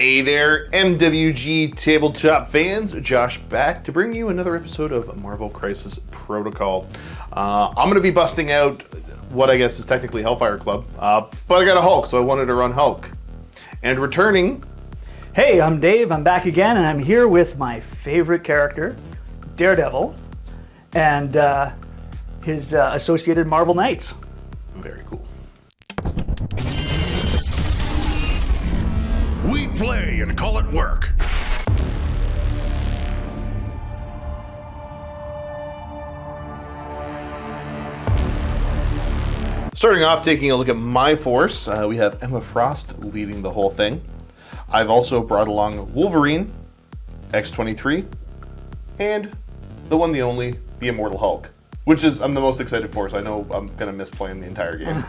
Hey there, MWG tabletop fans. Josh back to bring you another episode of Marvel Crisis Protocol. I'm going to be busting out what I guess is technically Hellfire Club, but I got a Hulk, so I wanted to run Hulk. And returning... Hey, I'm Dave, I'm back again, and I'm here with my favorite character, Daredevil, and his associated Marvel Knights. Very cool. We play and call it work. Starting off, taking a look at my force, we have Emma Frost leading the whole thing. I've also brought along Wolverine, X-23, and the one, the only, the Immortal Hulk, which is I'm the most excited for, so I know I'm going to miss playing the entire game.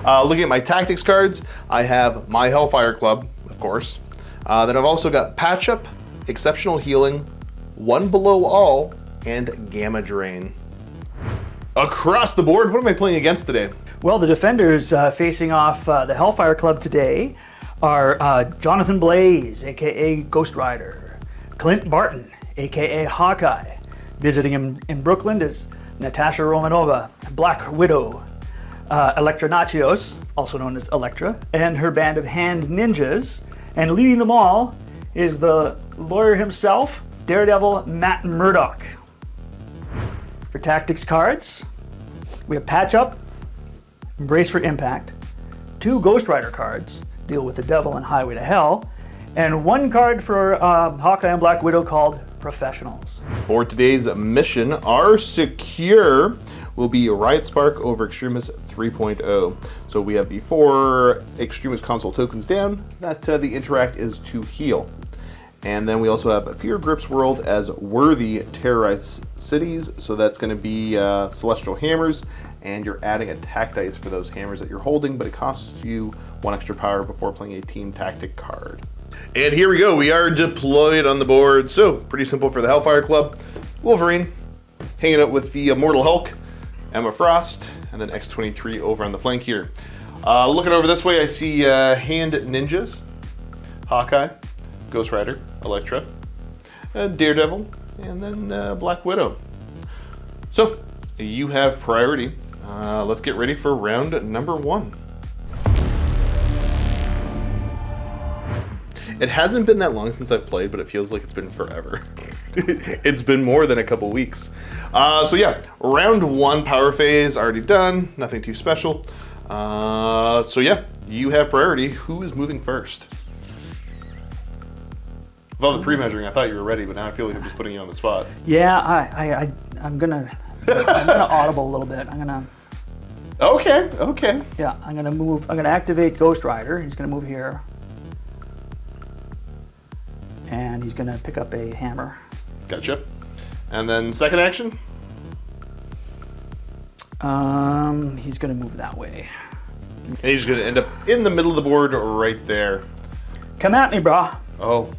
Looking at my tactics cards, I have my Hellfire Club, of course. Then I've also got Patch Up, Exceptional Healing, One Below All, and Gamma Drain. Across the board, what am I playing against today? Well, the defenders facing off the Hellfire Club today are Jonathan Blaze, aka Ghost Rider, Clint Barton, aka Hawkeye. Visiting him in Brooklyn is Natasha Romanova, Black Widow, Elektra Nachios, also known as Elektra, and her band of hand ninjas. And leading them all is the lawyer himself, Daredevil Matt Murdock. For tactics cards, we have Patch Up, Brace for Impact, 2 Ghost Rider cards, Deal with the Devil and Highway to Hell, and 1 card for Hawkeye and Black Widow called Professionals. For today's mission, our secure will be Riot Spark over Extremis 3.0. So we have the 4 Extremis console tokens down, that the interact is to heal. And then we also have Fear Grips World as Worthy Terrorize Cities, so that's going to be Celestial Hammers, and you're adding attack dice for those hammers that you're holding, but it costs you 1 extra power before playing a team tactic card. And here we go, we are deployed on the board. So, pretty simple for the Hellfire Club. Wolverine, hanging out with the Immortal Hulk, Emma Frost, and then X-23 over on the flank here. Looking over this way, I see Hand Ninjas, Hawkeye, Ghost Rider, Elektra, Daredevil, and then Black Widow. So, you have priority. Let's get ready for round number 1. It hasn't been that long since I've played, but it feels like it's been forever. It's been more than a couple weeks. So yeah, round 1 power phase already done, nothing too special. So yeah, you have priority. Who is moving first? With all the pre-measuring, I thought you were ready, but now I feel like I'm just putting you on the spot. Yeah, I'm gonna audible a little bit. I'm gonna. Okay. Yeah, I'm gonna move. I'm gonna activate Ghost Rider. He's gonna move here. And he's going to pick up a hammer. Gotcha. And then second action? He's going to move that way. And he's going to end up in the middle of the board right there. Come at me, brah. Oh,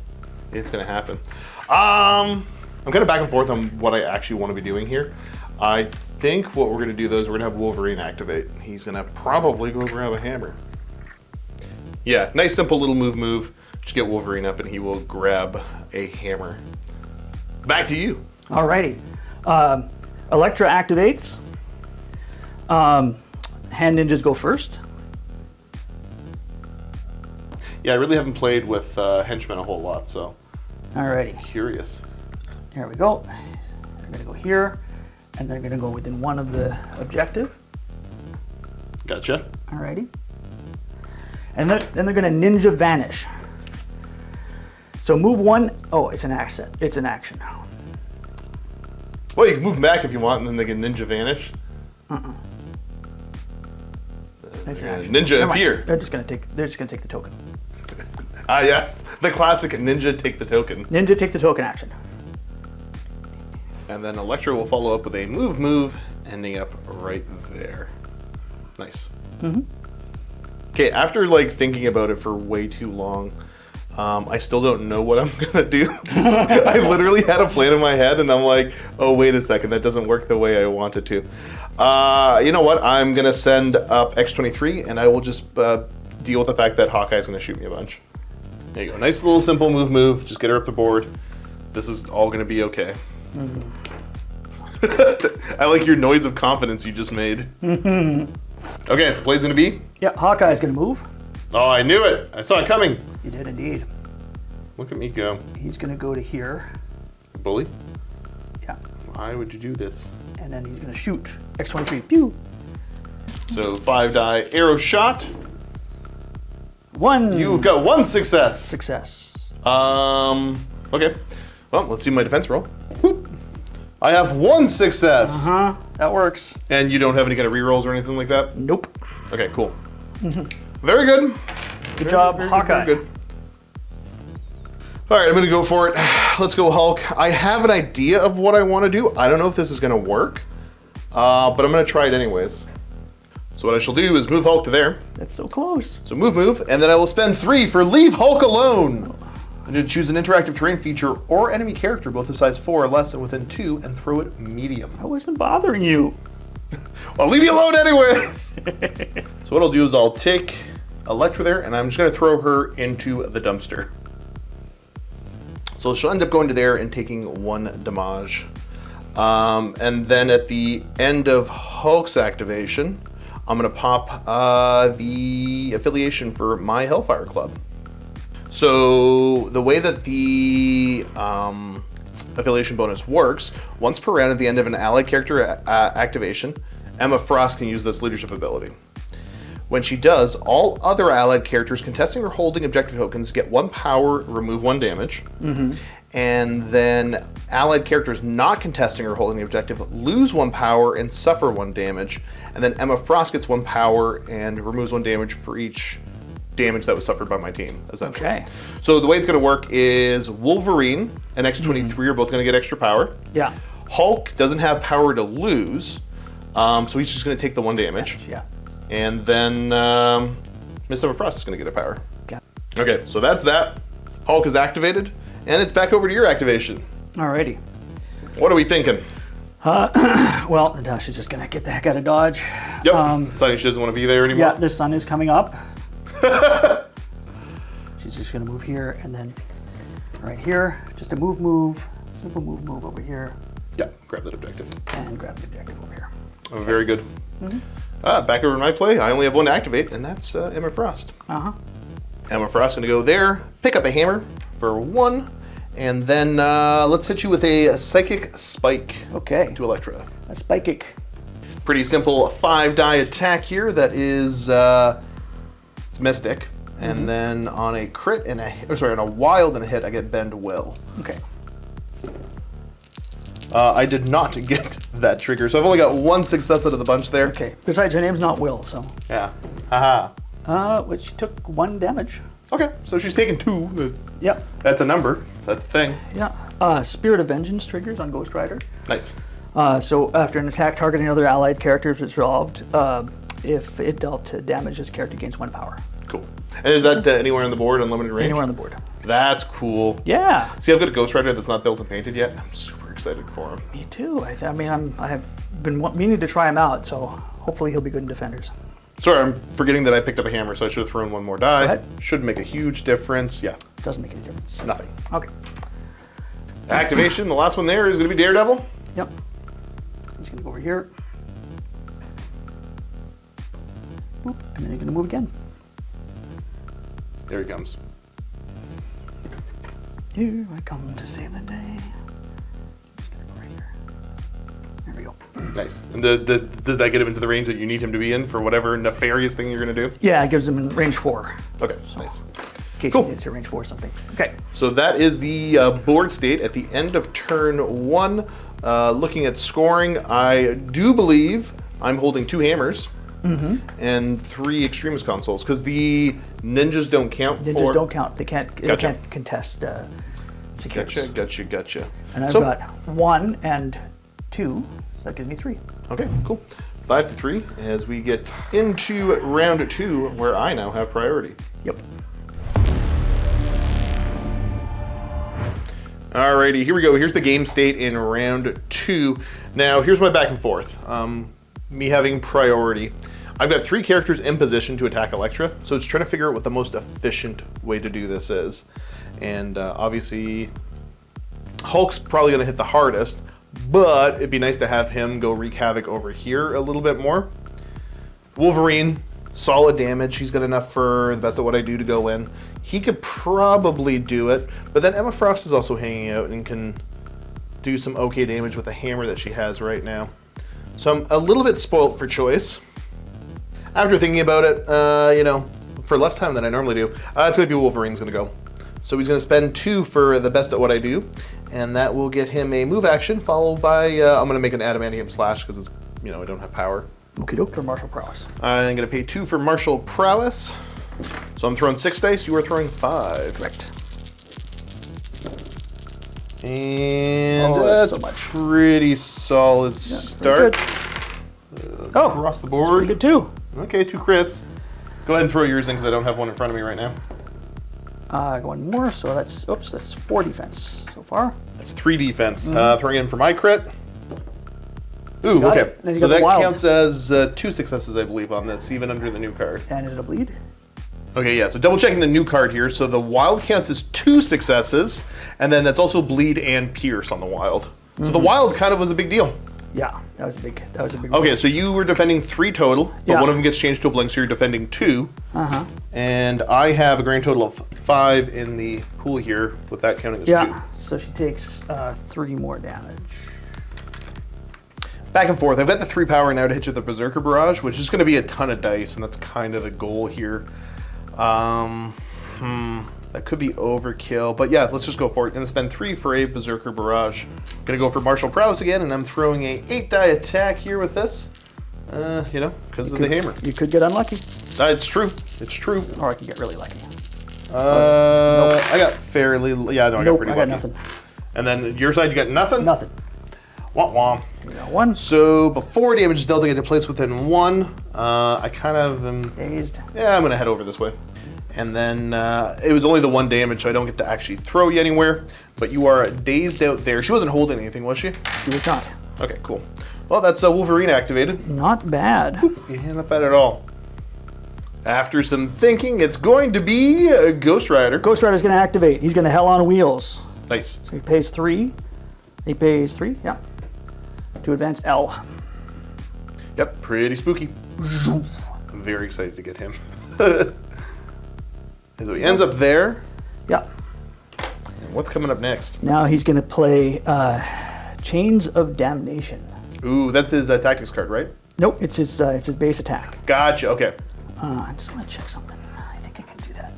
it's going to happen. I'm kind of back and forth on what I actually want to be doing here. I think what we're going to do, though, is we're going to have Wolverine activate. He's going to probably go grab a hammer. Yeah, nice, simple little move. Just get Wolverine up and he will grab a hammer. Back to you. Alrighty. Elektra activates. Hand Ninjas go first. Yeah, I really haven't played with henchmen a whole lot, so. Alrighty. Curious. Here we go. They're going to go here, and they're going to go within 1 of the objective. Gotcha. Alrighty. And then they're going to Ninja Vanish. So move 1. Oh, it's an accent. It's an action now. Well, you can move them back if you want, and then they can Ninja Vanish. It's an action. Ninja appear. They're just gonna take the token. Yes, the classic Ninja take the token. Ninja take the token action. And then Elektra will follow up with a move, ending up right there. Nice. Okay, after thinking about it for way too long, I still don't know what I'm gonna do. I literally had a plan in my head and I'm like, oh, wait a second, that doesn't work the way I want it to. You know what, I'm gonna send up X-23 and I will just deal with the fact that Hawkeye's gonna shoot me a bunch. There you go. Nice little simple move. Just get her up the board. This is all going to be okay. I like your noise of confidence you just made. Okay, the play's going to be? Yeah, Hawkeye's going to move. Oh, I knew it. I saw it coming. You did indeed. Look at me go. He's going to go to here. Bully? Yeah. Why would you do this? And then he's going to shoot. X-23. Pew! So 5 die arrow shot. 1. You've got 1 success. Success. Okay. Well, let's see my defense roll. Whoop. I have 1 success. Uh-huh. That works. And you don't have any kind of rerolls or anything like that? Nope. Okay, cool. Very good. Good job, Hawkeye. Very good. All right, I'm going to go for it. Let's go, Hulk. I have an idea of what I want to do. I don't know if this is going to work, but I'm going to try it anyways. So what I shall do is move Hulk to there. That's so close. So move, and then I will spend 3 for Leave Hulk Alone. I'm going to choose an interactive terrain feature or enemy character, both of size 4 or less and within 2, and throw it medium. I wasn't bothering you. I'll leave you alone anyways. So what I'll do is I'll take Elektra there, and I'm just going to throw her into the dumpster. So she'll end up going to there and taking 1 damage. And then at the end of Hulk's activation, I'm going to pop the affiliation for my Hellfire Club. So the way that the affiliation bonus works, once per round at the end of an allied character activation, Emma Frost can use this leadership ability. When she does, all other allied characters contesting or holding objective tokens get 1 power, remove 1 damage. And then allied characters not contesting or holding the objective lose 1 power and suffer 1 damage. And then Emma Frost gets 1 power and removes 1 damage for each damage that was suffered by my team, essentially. Okay. So the way it's going to work is Wolverine and X-23 are both going to get extra power. Yeah. Hulk doesn't have power to lose, so he's just going to take the 1 damage. Yeah. And then Miss Emma Frost is going to get a power. Okay. Okay, so that's that. Hulk is activated, and it's back over to your activation. Alrighty. What are we thinking? Well, Natasha's just gonna get the heck out of Dodge. Yep. Sunny, she doesn't want to be there anymore. Yeah, the sun is coming up. She's just gonna move here and then right here. Just a move. Simple move over here. Yeah, grab that objective. And grab the objective over here. Oh, very good. Back over to my play. I only have 1 to activate, and that's Emma Frost. Emma Frost going to go there, pick up a hammer for 1, and then let's hit you with a Psychic Spike Okay. to Elektra. A Spike-ick. Pretty simple 5 die attack here. That is it's Mystic, and then on a crit and on a wild and a hit, I get Bend Will. Okay. I did not get that trigger, so I've only got 1 success out of the bunch there. Okay. Besides, her name's not Will, so. Yeah. Haha. Which she took 1 damage. Okay, so she's taking 2. Yep. That's a number. That's a thing. Yeah. Spirit of Vengeance triggers on Ghost Rider. Nice. So after an attack targeting other allied characters is resolved, if it dealt damage, this character gains 1 power. Cool. And is that anywhere on the board, unlimited range? Anywhere on the board. That's cool. Yeah. See, I've got a Ghost Rider that's not built and painted yet. I'm super excited for him. Me too. I have been meaning to try him out, so hopefully he'll be good in Defenders. Sorry, I'm forgetting that I picked up a hammer, so I should have thrown 1 more die. Go ahead. Shouldn't make a huge difference. Yeah. Doesn't make any difference. Nothing. Okay. Activation, the last one there is going to be Daredevil. Yep. He's going to go over here. Boop, and then he's going to move again. There he comes. Here I come to save the day. Just going to go right here. There we go. Nice. And does that get him into the range that you need him to be in for whatever nefarious thing you're going to do? Yeah, it gives him range 4. Okay, nice. In case Cool. he needs to range 4 or something. Okay. So that is the board state at the end of turn 1. Looking at scoring, I do believe I'm holding 2 hammers and 3 extremist consoles because the ninjas don't count. Ninjas don't count. They can't. They Gotcha. can't contest secures. Gotcha. And I've got 1 and 2, so that gives me 3. Okay, cool. 5 to 3 as we get into round 2, where I now have priority. Yep. Alrighty, here we go. Here's the game state in round 2. Now, here's my back and forth. Me having priority. I've got 3 characters in position to attack Elektra, so it's trying to figure out what the most efficient way to do this is. And obviously, Hulk's probably going to hit the hardest, but it'd be nice to have him go wreak havoc over here a little bit more. Wolverine, solid damage. He's got enough for the best of what I do to go in. He could probably do it, but then Emma Frost is also hanging out and can do some okay damage with the hammer that she has right now. So I'm a little bit spoilt for choice. After thinking about it, for less time than I normally do, it's going to be Wolverine's going to go. So he's going to spend 2 for the best at what I do, and that will get him a move action, followed by, I'm going to make an adamantium slash because it's, I don't have power. Okie doke for martial prowess. I'm going to pay 2 for martial prowess. So I'm throwing 6 dice, you are throwing 5. Correct. And that's that's so much. a pretty solid start. Across the board. Pretty good too. Okay, 2 crits. Go ahead and throw yours in because I don't have one in front of me right now. Going more, so that's 4 defense so far. That's 3 defense. Throwing in for my crit. Ooh, okay. So that counts as 2 successes, I believe, on this, even under the new card. And is it a bleed? Okay, yeah, so double checking the new card here. So the wild counts as 2 successes, and then that's also bleed and pierce on the wild. So the wild kind of was a big deal. Yeah, that was a big Okay, so you were defending 3 total, but one of them gets changed to a blink, so you're defending 2. And I have a grand total of 5 in the pool here, with that counting as 2. Yeah, so she takes 3 more damage. Back and forth. I've got the 3 power now to hit you with the Berserker Barrage, which is going to be a ton of dice, and that's kind of the goal here. That could be overkill, but yeah, let's just go for it. Gonna spend 3 for a Berserker Barrage. Gonna go for Martial Prowess again, and I'm throwing a 8-die attack here with this. Because of the hammer. You could get unlucky. It's true. It's true. Or I could get really lucky. Nope. I got fairly. Yeah, no, I got pretty lucky. Nothing. And then your side, you got nothing. Nothing. Womp womp. You got 1. So before damage is dealt, I get to place within 1. I kind of am dazed. Yeah, I'm gonna head over this way. And then it was only the 1 damage, so I don't get to actually throw you anywhere. But you are dazed out there. She wasn't holding anything, was she? She was not. Okay, cool. Well, that's Wolverine activated. Not bad. Yeah, not bad at all. After some thinking, it's going to be Ghost Rider. Ghost Rider's going to activate. He's going to Hell on Wheels. Nice. So he pays 3. He pays 3, yeah. To advance L. Yep, pretty spooky. I'm very excited to get him. So he ends up there. Yeah. And what's coming up next? Now he's going to play Chains of Damnation. Ooh, that's his tactics card, right? Nope, it's his base attack. Gotcha, okay. I just want to check something. I think I can do that.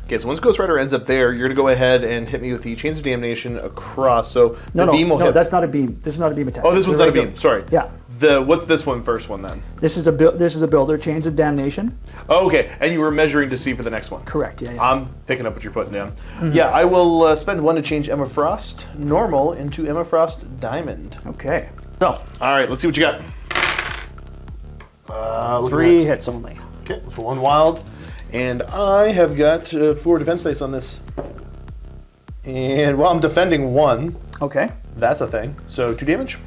Okay, so once Ghost Rider ends up there, you're going to go ahead and hit me with the Chains of Damnation across. So the beam will hit. No, that's not a beam. This is not a beam attack. Oh, this one's not a beam. Sorry. Yeah. What's this first one then? This is a builder, Chains of Damnation. Oh, okay, and you were measuring to see for the next one. Correct. Yeah. I'm picking up what you're putting down. Yeah, I will spend 1 to change Emma Frost normal into Emma Frost Diamond. Okay. So. All right, let's see what you got. 3 hits only. Okay, so 1 wild, and I have got 4 defense dice on this. And while I'm defending 1, okay, that's a thing. So 2 damage.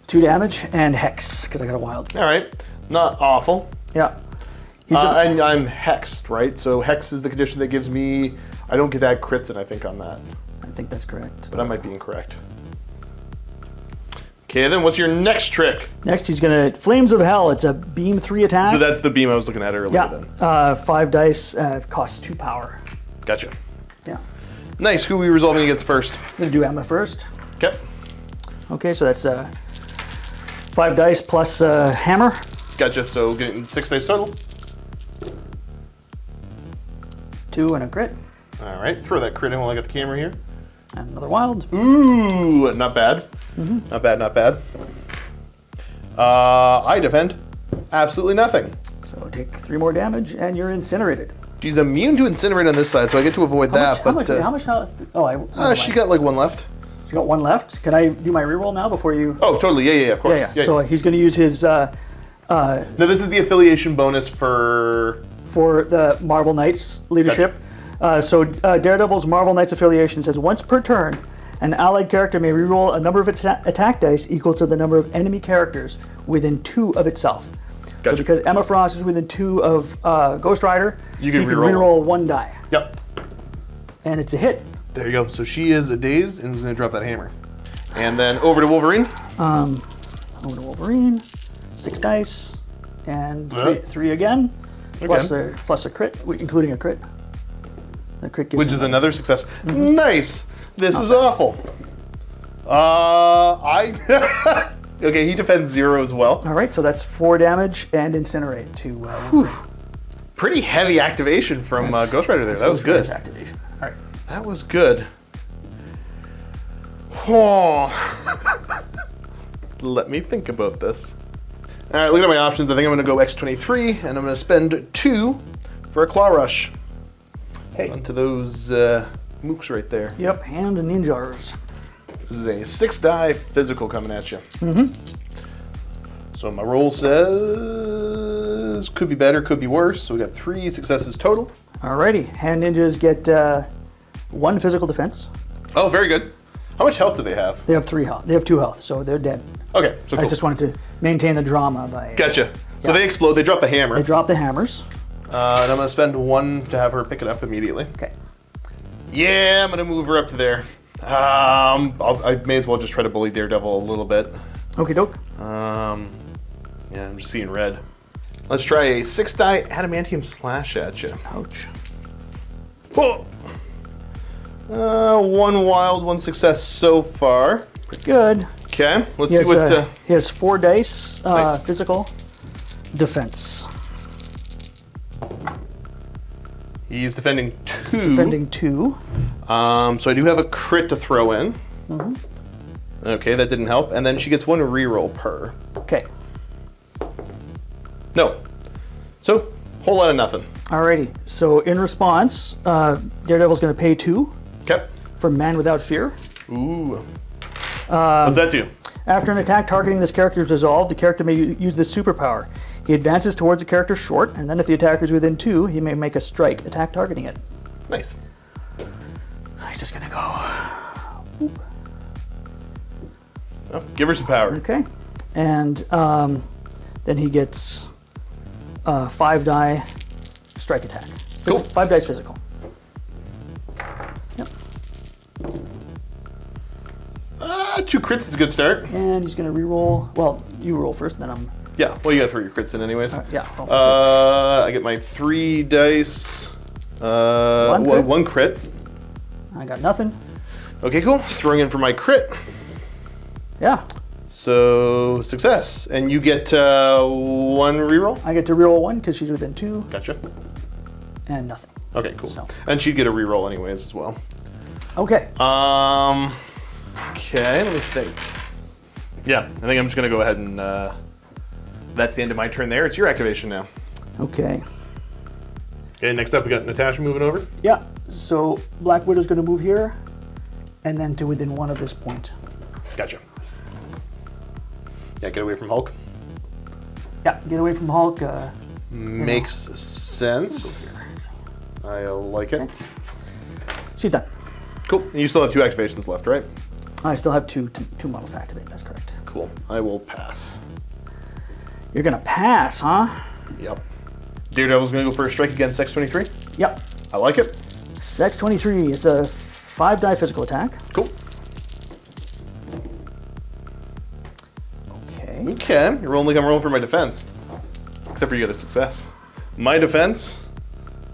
2 damage and Hex because I got a wild. All right, not awful. Yeah. And I'm hexed, right? So hex is the condition that gives me. I don't get to add crits in, I think, on that. I think that's correct. But I might be incorrect. Okay, then what's your next trick? Next, he's going to Flames of Hell. It's a beam 3 attack. So that's the beam I was looking at earlier then. 5 dice. Costs 2 power. Gotcha. Yeah. Nice. Who are we resolving against first? I'm going to do Emma first. Okay. Okay, so that's 5 dice plus hammer. Gotcha. So getting 6 dice total. 2 and a crit. All right. Throw that crit in while I got the camera here. And another wild. Ooh, not bad. Mm-hmm. Not bad, not bad. I defend absolutely nothing. So take 3 more damage and you're incinerated. She's immune to incinerate on this side, so I get to avoid that. How much health? Oh, she got like 1 left. She got 1 left. Can I do my reroll now before you? Oh, totally. Yeah, of course. Yeah. So he's going to use his. No, this is the affiliation bonus for the Marvel Knights leadership. Gotcha. Daredevil's Marvel Knights affiliation says once per turn, an allied character may reroll a number of its attack dice equal to the number of enemy characters within 2 of itself. Gotcha. So because Emma Frost is within 2 of Ghost Rider, You can he reroll. reroll 1 die. Yep. And it's a hit. There you go. So she is dazed and is going to drop that hammer. And then over to Wolverine. Over to Wolverine. 6 dice. And Yeah. 3 again. Okay. Plus a crit, including a crit. The crit gives Which him is a- another success. Nice. This is awful. Okay, he defends 0 as well. All right, so that's 4 damage and incinerate to Wolverine. Pretty heavy activation from Ghost Rider there. That was Ghost Rider's good. activation. All right. That was good. Oh. Let me think about this. All right, look at my options. I think I'm going to go X23, and I'm going to spend 2 for a Claw Rush Okay. onto those mooks right there. Yep, hand and ninjas. This is a 6-die physical coming at you. So my roll says could be better, could be worse. So we got 3 successes total. Alrighty, hand ninjas get 1 physical defense. Oh, very good. How much health do they have? They have 3 health. They have 2 health, so they're dead. Okay, so cool. I just wanted to maintain the drama by. Gotcha. So Yeah. they explode. They drop the hammer. They drop the hammers. And I'm going to spend 1 to have her pick it up immediately. Okay. Yeah, I'm going to move her up to there. I may as well just try to bully Daredevil a little bit. Okie doke. Yeah, I'm just seeing red. Let's try a 6-die adamantium slash at you. Ouch. Oh. 1 wild, 1 success so far. Pretty good. Okay, let's He see has, what. he has 4 dice Nice. physical defense. He's defending 2. Defending 2. So I do have a crit to throw in. Okay, that didn't help. And then she gets 1 reroll per. Okay. No. So, whole lot of nothing. Alrighty. So in response, Daredevil's going to pay 2 Okay. for Man Without Fear. Ooh. What's that do? After an attack targeting this character is resolved, the character may use this superpower. He advances towards the character's short, and then if the attacker is within 2, he may make a strike attack targeting it. Nice. He's just gonna go. Oh, give her some power. Okay. And then he gets 5 die strike attack. Cool. 5 dice physical. Yep. 2 crits is a good start. And he's gonna re-roll. Well, you roll first, then I'm. Yeah, well, you gotta throw your crits in anyways. Yeah. roll for I get my 3 dice. One crit? 1 crit. crits. I got nothing. Okay, cool. Throwing in for my crit. Yeah. So, success. And you get 1 reroll? I get to re-roll 1 because she's within 2, Gotcha. and nothing. Okay, cool. So. And she'd get a reroll anyways as well. Okay. Okay, let me think. Yeah, I think I'm just gonna go ahead and that's the end of my turn there. It's your activation now. Okay. Okay, next up we got Natasha moving over. Yeah. So Black Widow's going to move here, and then to within 1 of this point. Gotcha. Yeah, get away from Hulk. Yeah. Get away from Hulk. Makes sense. I like it. She's done. Cool. And you still have 2 activations left, right? I still have two models to activate. That's correct. Cool. I will pass. You're gonna pass, huh? Yep. Daredevil's gonna go for a strike against X23. Yep. I like it. Sex 23. It's a 5 die physical attack. Cool. Okay. Okay. You're rolling like I'm rolling for my defense. Except for you got a success. My defense.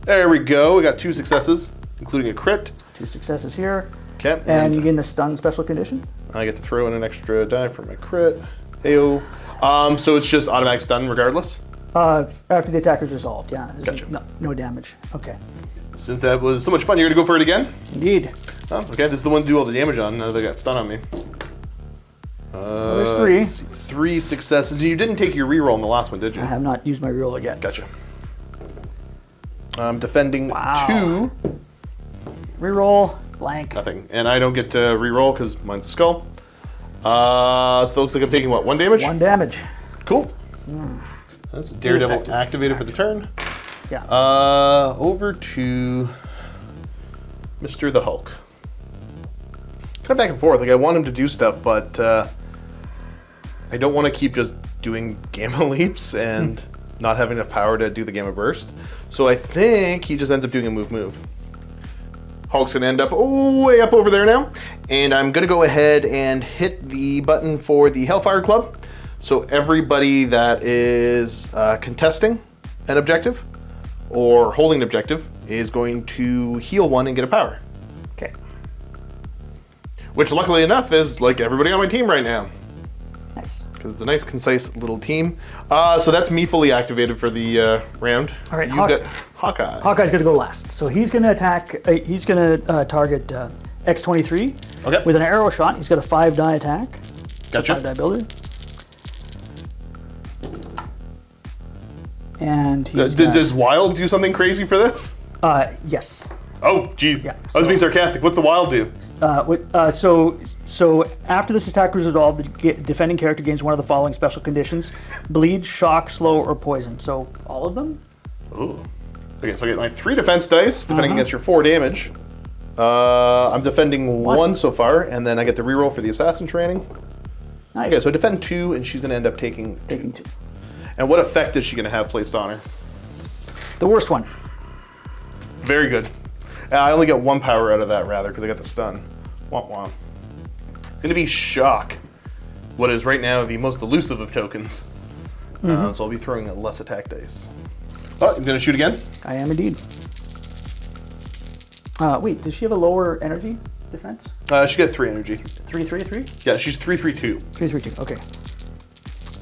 There we go. We got 2 successes, including a crit. 2 successes here, Okay. and you gain the stun special condition. I get to throw in an extra die for my crit. Heyo. So it's just automatic stun regardless? After the attack is resolved. Yeah. There's Gotcha. No damage. Okay. Since that was so much fun, you're gonna go for it again? Indeed. Oh, okay. This is the one to do all the damage on. Now they got stun on me. there's 3. Let's see, 3 successes. You didn't take your reroll in the last one, did you? I have not used my reroll yet. Gotcha. I'm defending Wow. 2. Reroll blank. Nothing. And I don't get to reroll because mine's a skull. So it looks like I'm taking what, 1 damage? 1 damage. Cool. That's Daredevil Ineffective. activated for the turn. Yeah. Over to Mr. the Hulk. Kind of back and forth. Like I want him to do stuff, but I don't want to keep just doing gamma leaps, and not having enough power to do the Gamma Burst. So I think he just ends up doing a move. Hulk's gonna end up way up over there now. And I'm gonna go ahead and hit the button for the Hellfire Club. So everybody that is contesting an objective or holding an objective is going to heal one and get a power. Okay. Which luckily enough is like everybody on my team right now. Nice. Because it's a nice, concise little team. So that's me fully activated for the round. All right, You've got Hawkeye. Hawkeye's gonna go last. So he's gonna attack, he's gonna target X-23 Okay. with an arrow shot. He's got a 5-die attack. Gotcha. 5-die builder. And he's Does Wild do something crazy for this? yes. Oh, geez. Yeah, I was being sarcastic. What's the Wild do? So after this attack is resolved, the defending character gains one of the following special conditions: bleed, shock, slow, or poison. So all of them? Ooh. Okay, so I get my 3 defense dice, defending against your 4 damage. I'm defending 1 so far, and then I get the reroll for the assassin training. Nice. Okay, so I defend 2, and she's going to end up taking 2. And what effect is she going to have placed on her? The worst one. Very good. I only get 1 power out of that, rather, because I got the stun. Womp womp. It's going to be Shock, what is right now the most elusive of tokens. So I'll be throwing less attack dice. Oh, I'm going to shoot again? I am indeed. Wait, does she have a lower energy defense? She got 3 energy. 3-3-3? Yeah, she's 3-3-2. 3-3-2, okay.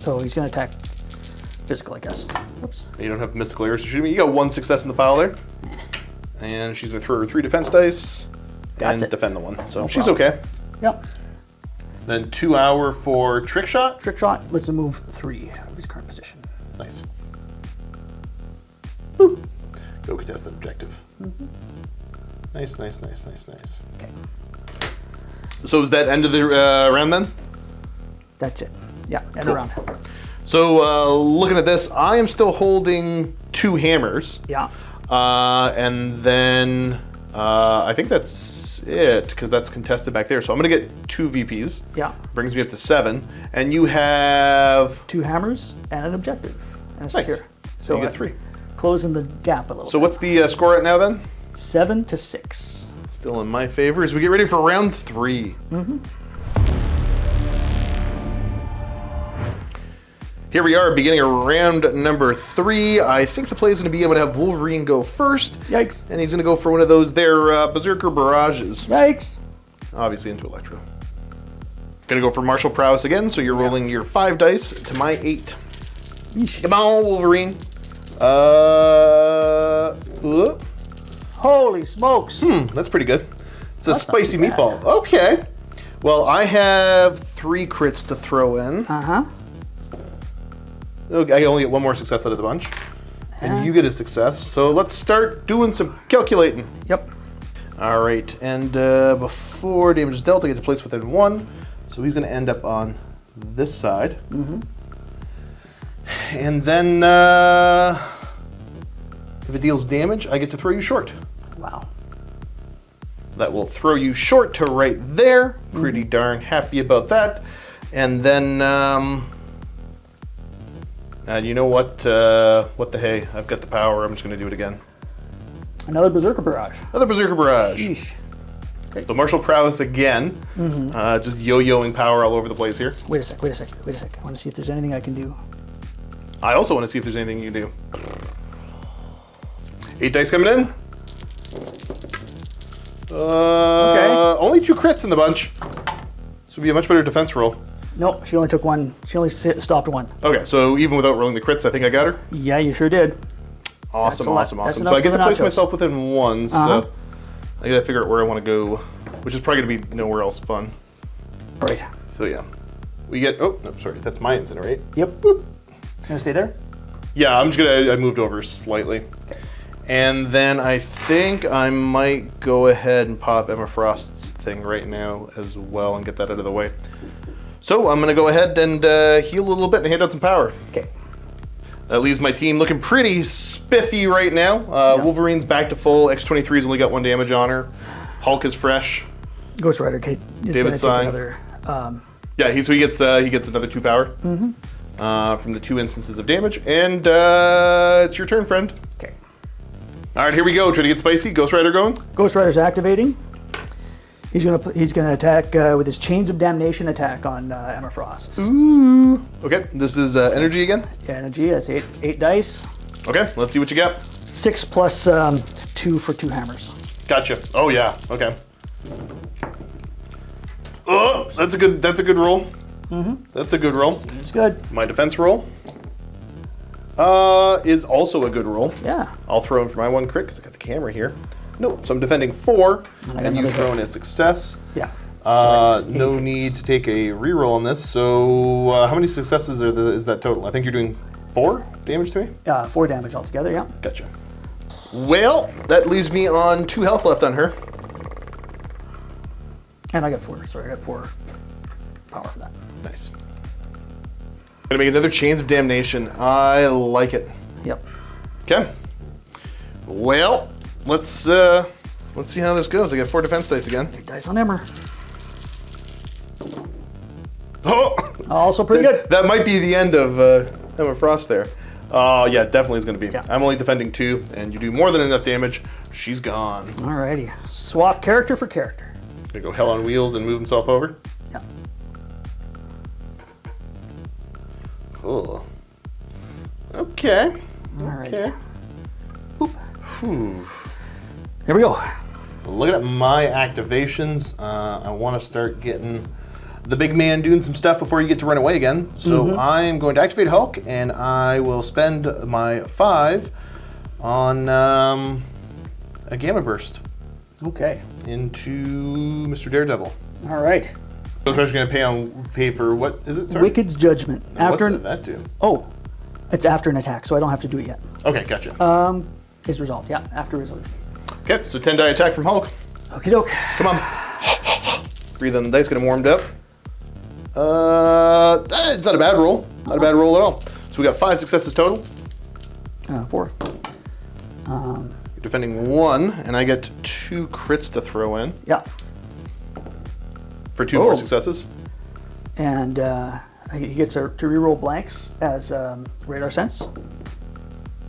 So he's gonna attack physical, I guess. Oops. You don't have mystical arrows to shoot me. You got 1 success in the pile there. And she's going to throw her 3 defense dice That's and it. defend the 1. So No she's problem. okay. Yep. Then 2 hour for trick shot. Trick shot lets him move 3 of his current position. Nice. Boop. Go contest that objective. Nice, nice, nice, nice, nice. Okay. So is that end of the round then? That's it. Yeah, end Cool. around. So looking at this, I am still holding 2 hammers. Yeah. And then I think that's it, because that's contested back there. So I'm going to get 2 VPs. Yeah. Brings me up to 7. And you have... 2 hammers and an objective. And a Nice. secure. So you get 3. Closing the gap a little So bit. what's the score right now then? 7-6. Still in my favor as we get ready for round 3. Here we are, beginning of round number 3. I think the play is going to be able to have Wolverine go first. Yikes. And he's going to go for one of those there Berserker Barrages. Yikes. Obviously into Electro. Going to go for Martial Prowess again, so you're rolling your 5 dice to my 8. Yeesh. Come on, Wolverine. Holy smokes. That's pretty good. It's a That's not spicy too bad. meatball. Okay. Well, I have 3 crits to throw in. Uh-huh. I only get 1 more success out of the bunch. And you get a success. So let's start doing some calculating. Yep. All right. And before damage is dealt, I get to place within 1. So he's going to end up on this side. And then if it deals damage, I get to throw you short. Wow. That will throw you short to right there. Pretty darn happy about that. And then, you know what? What the hey? I've got the power. I'm just going to do it again. Another Berserker Barrage. Another Berserker Barrage. Sheesh. So Martial Prowess again. Just yo-yoing power all over the place here. Wait a sec. I want to see if there's anything I can do. I also want to see if there's anything you can do. 8 dice coming in. Okay. Only 2 crits in the bunch. This would be a much better defense roll. Nope, she only took 1. She only stopped 1. Okay, so even without rolling the crits, I think I got her. Yeah, you sure did. Awesome, That's a lot. awesome, That's awesome. enough So I get for to the place nachos. myself within 1, so I gotta figure out where I want to go, which is probably gonna be nowhere else fun. All right. So yeah, we get. Oh, no, sorry, that's my incinerate. Yep. Boop. Gonna stay there? Yeah, I'm just gonna. I moved over slightly, and then I think I might go ahead and pop Emma Frost's thing right now as well and get that out of the way. So I'm gonna go ahead and heal a little bit and hand out some power. Okay. That leaves my team looking pretty spiffy right now. Wolverine's back to full. X-23's only got 1 damage on her. Hulk is fresh. Ghost Rider Kate is David gonna take Sign. another. Yeah, he gets another 2 power. from the 2 instances of damage, and it's your turn, friend. Okay. All right, here we go. Try to get spicy. Ghost Rider going. Ghost Rider's activating. He's gonna attack with his Chains of Damnation attack on Emma Frost. Ooh. Okay, this is energy again. Energy. That's eight dice. Okay, let's see what you got. 6 plus 2 for 2 hammers. Gotcha. Oh yeah. Okay. Oh, that's a good roll. That's a good roll. It's good. My defense roll is also a good roll. Yeah. I'll throw in for my 1 crit because I got the camera here. No, so I'm defending 4, and you throw in a success. Yeah. No need to take a reroll on this. So how many successes is that total? I think you're doing 4 damage to me? 4 damage altogether, yeah. Gotcha. Well, that leaves me on 2 health left on her. And I got 4. Sorry, I got 4 power for that. Nice. Gonna make another Chains of Damnation. I like it. Yep. Okay. Well, let's see how this goes. I got 4 defense dice again. 8 dice on Emmer. Oh! Also pretty good. That might be the end of Emma Frost there. Yeah, definitely is going to be. Yeah. I'm only defending 2, and you do more than enough damage. She's gone. Alrighty. Swap character for character. Gonna go Hell on Wheels and move himself over. Yeah. Cool. Okay. Alrighty. Okay. Boop. Whew. Here we go. Looking at my activations, I want to start getting the big man doing some stuff before you get to run away again. So I'm going to activate Hulk, and I will spend my 5 on a Gamma Burst Okay. into Mr. Daredevil. All right. Ghost Rider's going to pay for what is it? Sorry. Wicked's Judgment. What's that do? Oh, it's after an attack, so I don't have to do it yet. Okay, gotcha. It's resolved. Yeah, after resolution. Okay, so 10 die attack from Hulk. Okie doke. Come on. Breathe on the dice, get him warmed up. It's not a bad roll. Not a bad roll at all. So we got 5 successes total. 4. You're defending 1, and I get 2 crits to throw in Yeah. for 2 more successes. And he gets to reroll blanks as radar sense.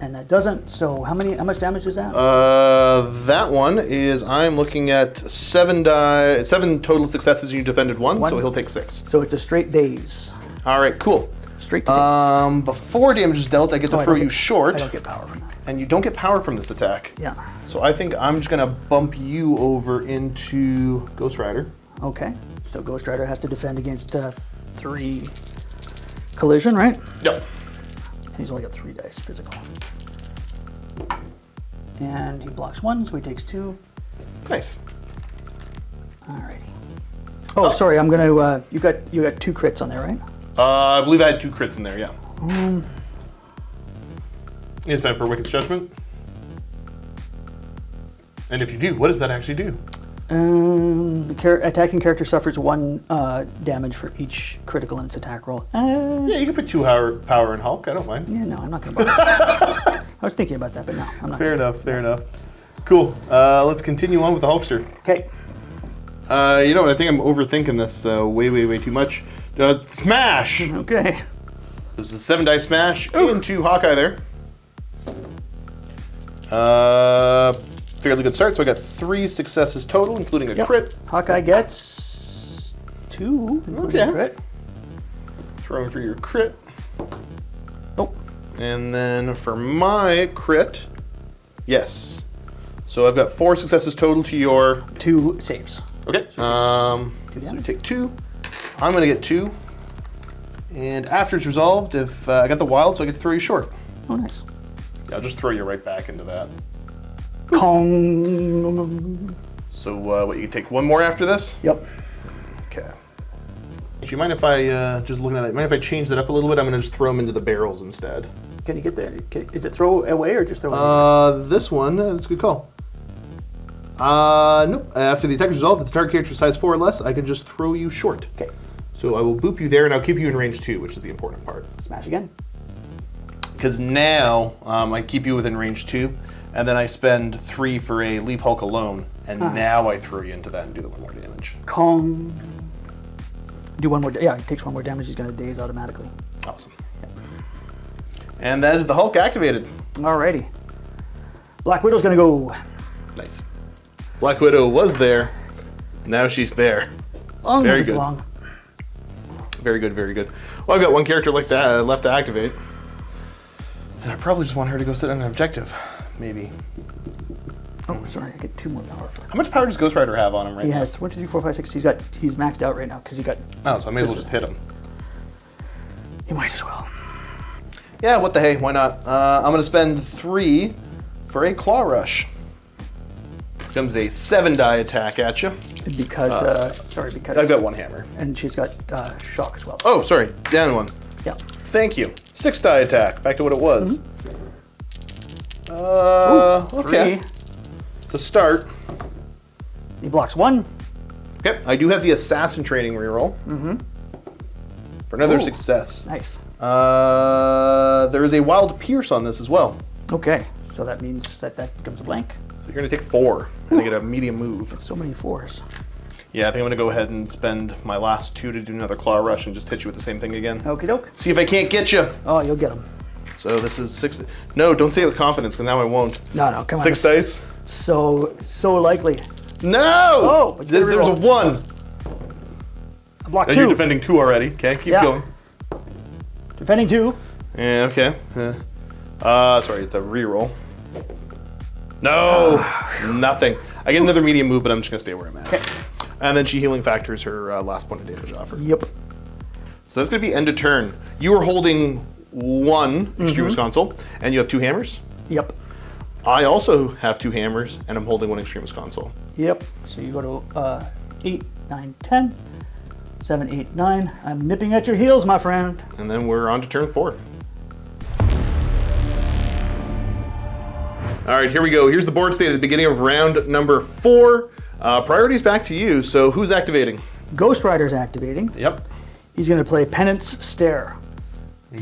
And that doesn't. So how much damage is that? That one is I'm looking at 7 total successes. You defended 1, so he'll take 6. So it's a straight daze. All right, cool. Straight to daze. Before damage is dealt, I get to throw you short. I don't get power from that. And you don't get power from this attack. Yeah. So I think I'm just gonna bump you over into Ghost Rider. Okay. So Ghost Rider has to defend against 3 collision, right? Yep. He's only got 3 dice physical. And he blocks 1, so he takes 2. Nice. Alrighty. Oh, sorry. I'm gonna. You got 2 crits on there, right? I believe I had 2 crits in there. Yeah. You spend for Wicked's Judgment. And if you do, what does that actually do? The attacking character suffers 1 damage for each critical in its attack roll. Yeah, you can put 2 power in Hulk. I don't mind. Yeah, no, I'm not gonna bother. I was thinking about that, but no, I'm not. Fair enough. Fair enough. Cool. Let's continue on with the Hulkster. Okay. You know what? I think I'm overthinking this way too much. Smash! Okay. This is a 7 dice smash into Hawkeye there. Fairly good start. So I got 3 successes total, including a crit. Hawkeye gets 2, including a crit. Throwing for your crit. Oh. And then for my crit, yes. So I've got 4 successes total to your 2 saves. Okay. So you take 2. I'm going to get 2. And after it's resolved, if I got the wild, so I get to throw you short. Oh, nice. Yeah, I'll just throw you right back into that. Kong. So what, you take 1 more after this? Yep. Okay. Do you mind if I, just looking at that, mind if I change that up a little bit? I'm going to just throw them into the barrels instead. Can you get there? Is it throw away or just throw away? This one, that's a good call. Nope. After the attack is resolved, if the target character is size 4 or less, I can just throw you short. Okay. So I will boop you there, and I'll keep you in range 2, which is the important part. Smash again. Because now I keep you within range 2, and then I spend 3 for a leave Hulk alone, and now I throw you into that and do the 1 more damage. Kong. Do 1 more. Yeah, he takes 1 more damage. He's going to daze automatically. Awesome. Yeah. And that is the Hulk activated. Alrighty. Black Widow's gonna go. Nice. Black Widow was there. Now she's there. Long Very as good. long. Very good, very good. Well, I've got one character like that left to activate. And I probably just want her to go sit on an objective. Maybe. Oh, sorry, I get 2 more power. How much power does Ghost Rider have on him right He now? has 1, 2, 3, 4, 5, 6. He's maxed out right now because he got. Oh, so I may as well just hit him. You might as well. Yeah, what the hey, why not? I'm going to spend 3 for a Claw Rush. Comes a 7-die attack at you. Because because I've got 1 hammer. and she's got shock as well. Oh, sorry, down 1. Yeah. Thank you. 6-die attack, back to what it was. Okay. 3. It's a start. He blocks 1. Okay, I do have the Assassin training reroll. For another Ooh. success. Nice. There is a Wild Pierce on this as well. Okay, so that means that becomes a blank. So you're going to take 4 and get a medium move. So many 4s. Yeah, I think I'm going to go ahead and spend my last 2 to do another Claw Rush and just hit you with the same thing again. Okie doke. See if I can't get you. Oh, you'll get him. So this is 6. No, don't say it with confidence, because now I won't. No, come on. 6 dice. So likely. No! Oh, but There's a 1. I blocked Oh, 2. you're defending 2 already. Okay, keep Yeah. going. Defending 2. Yeah, okay. Sorry, it's a reroll. No! Nothing. I get another medium move, but I'm just going to stay where I'm at. Okay. And then she healing factors her last point of damage offer. Yep. So that's going to be end of turn. You are holding 1 Extremis console, and you have 2 hammers. Yep. I also have 2 hammers, and I'm holding 1 Extremis console. Yep. So you go to 8, 9, 10. 7, 8, 9. I'm nipping at your heels, my friend. And then we're on to turn 4. All right, here we go. Here's the board state at the beginning of round number 4. Priorities back to you. So who's activating? Ghost Rider's activating. Yep. He's going to play Penance Stare.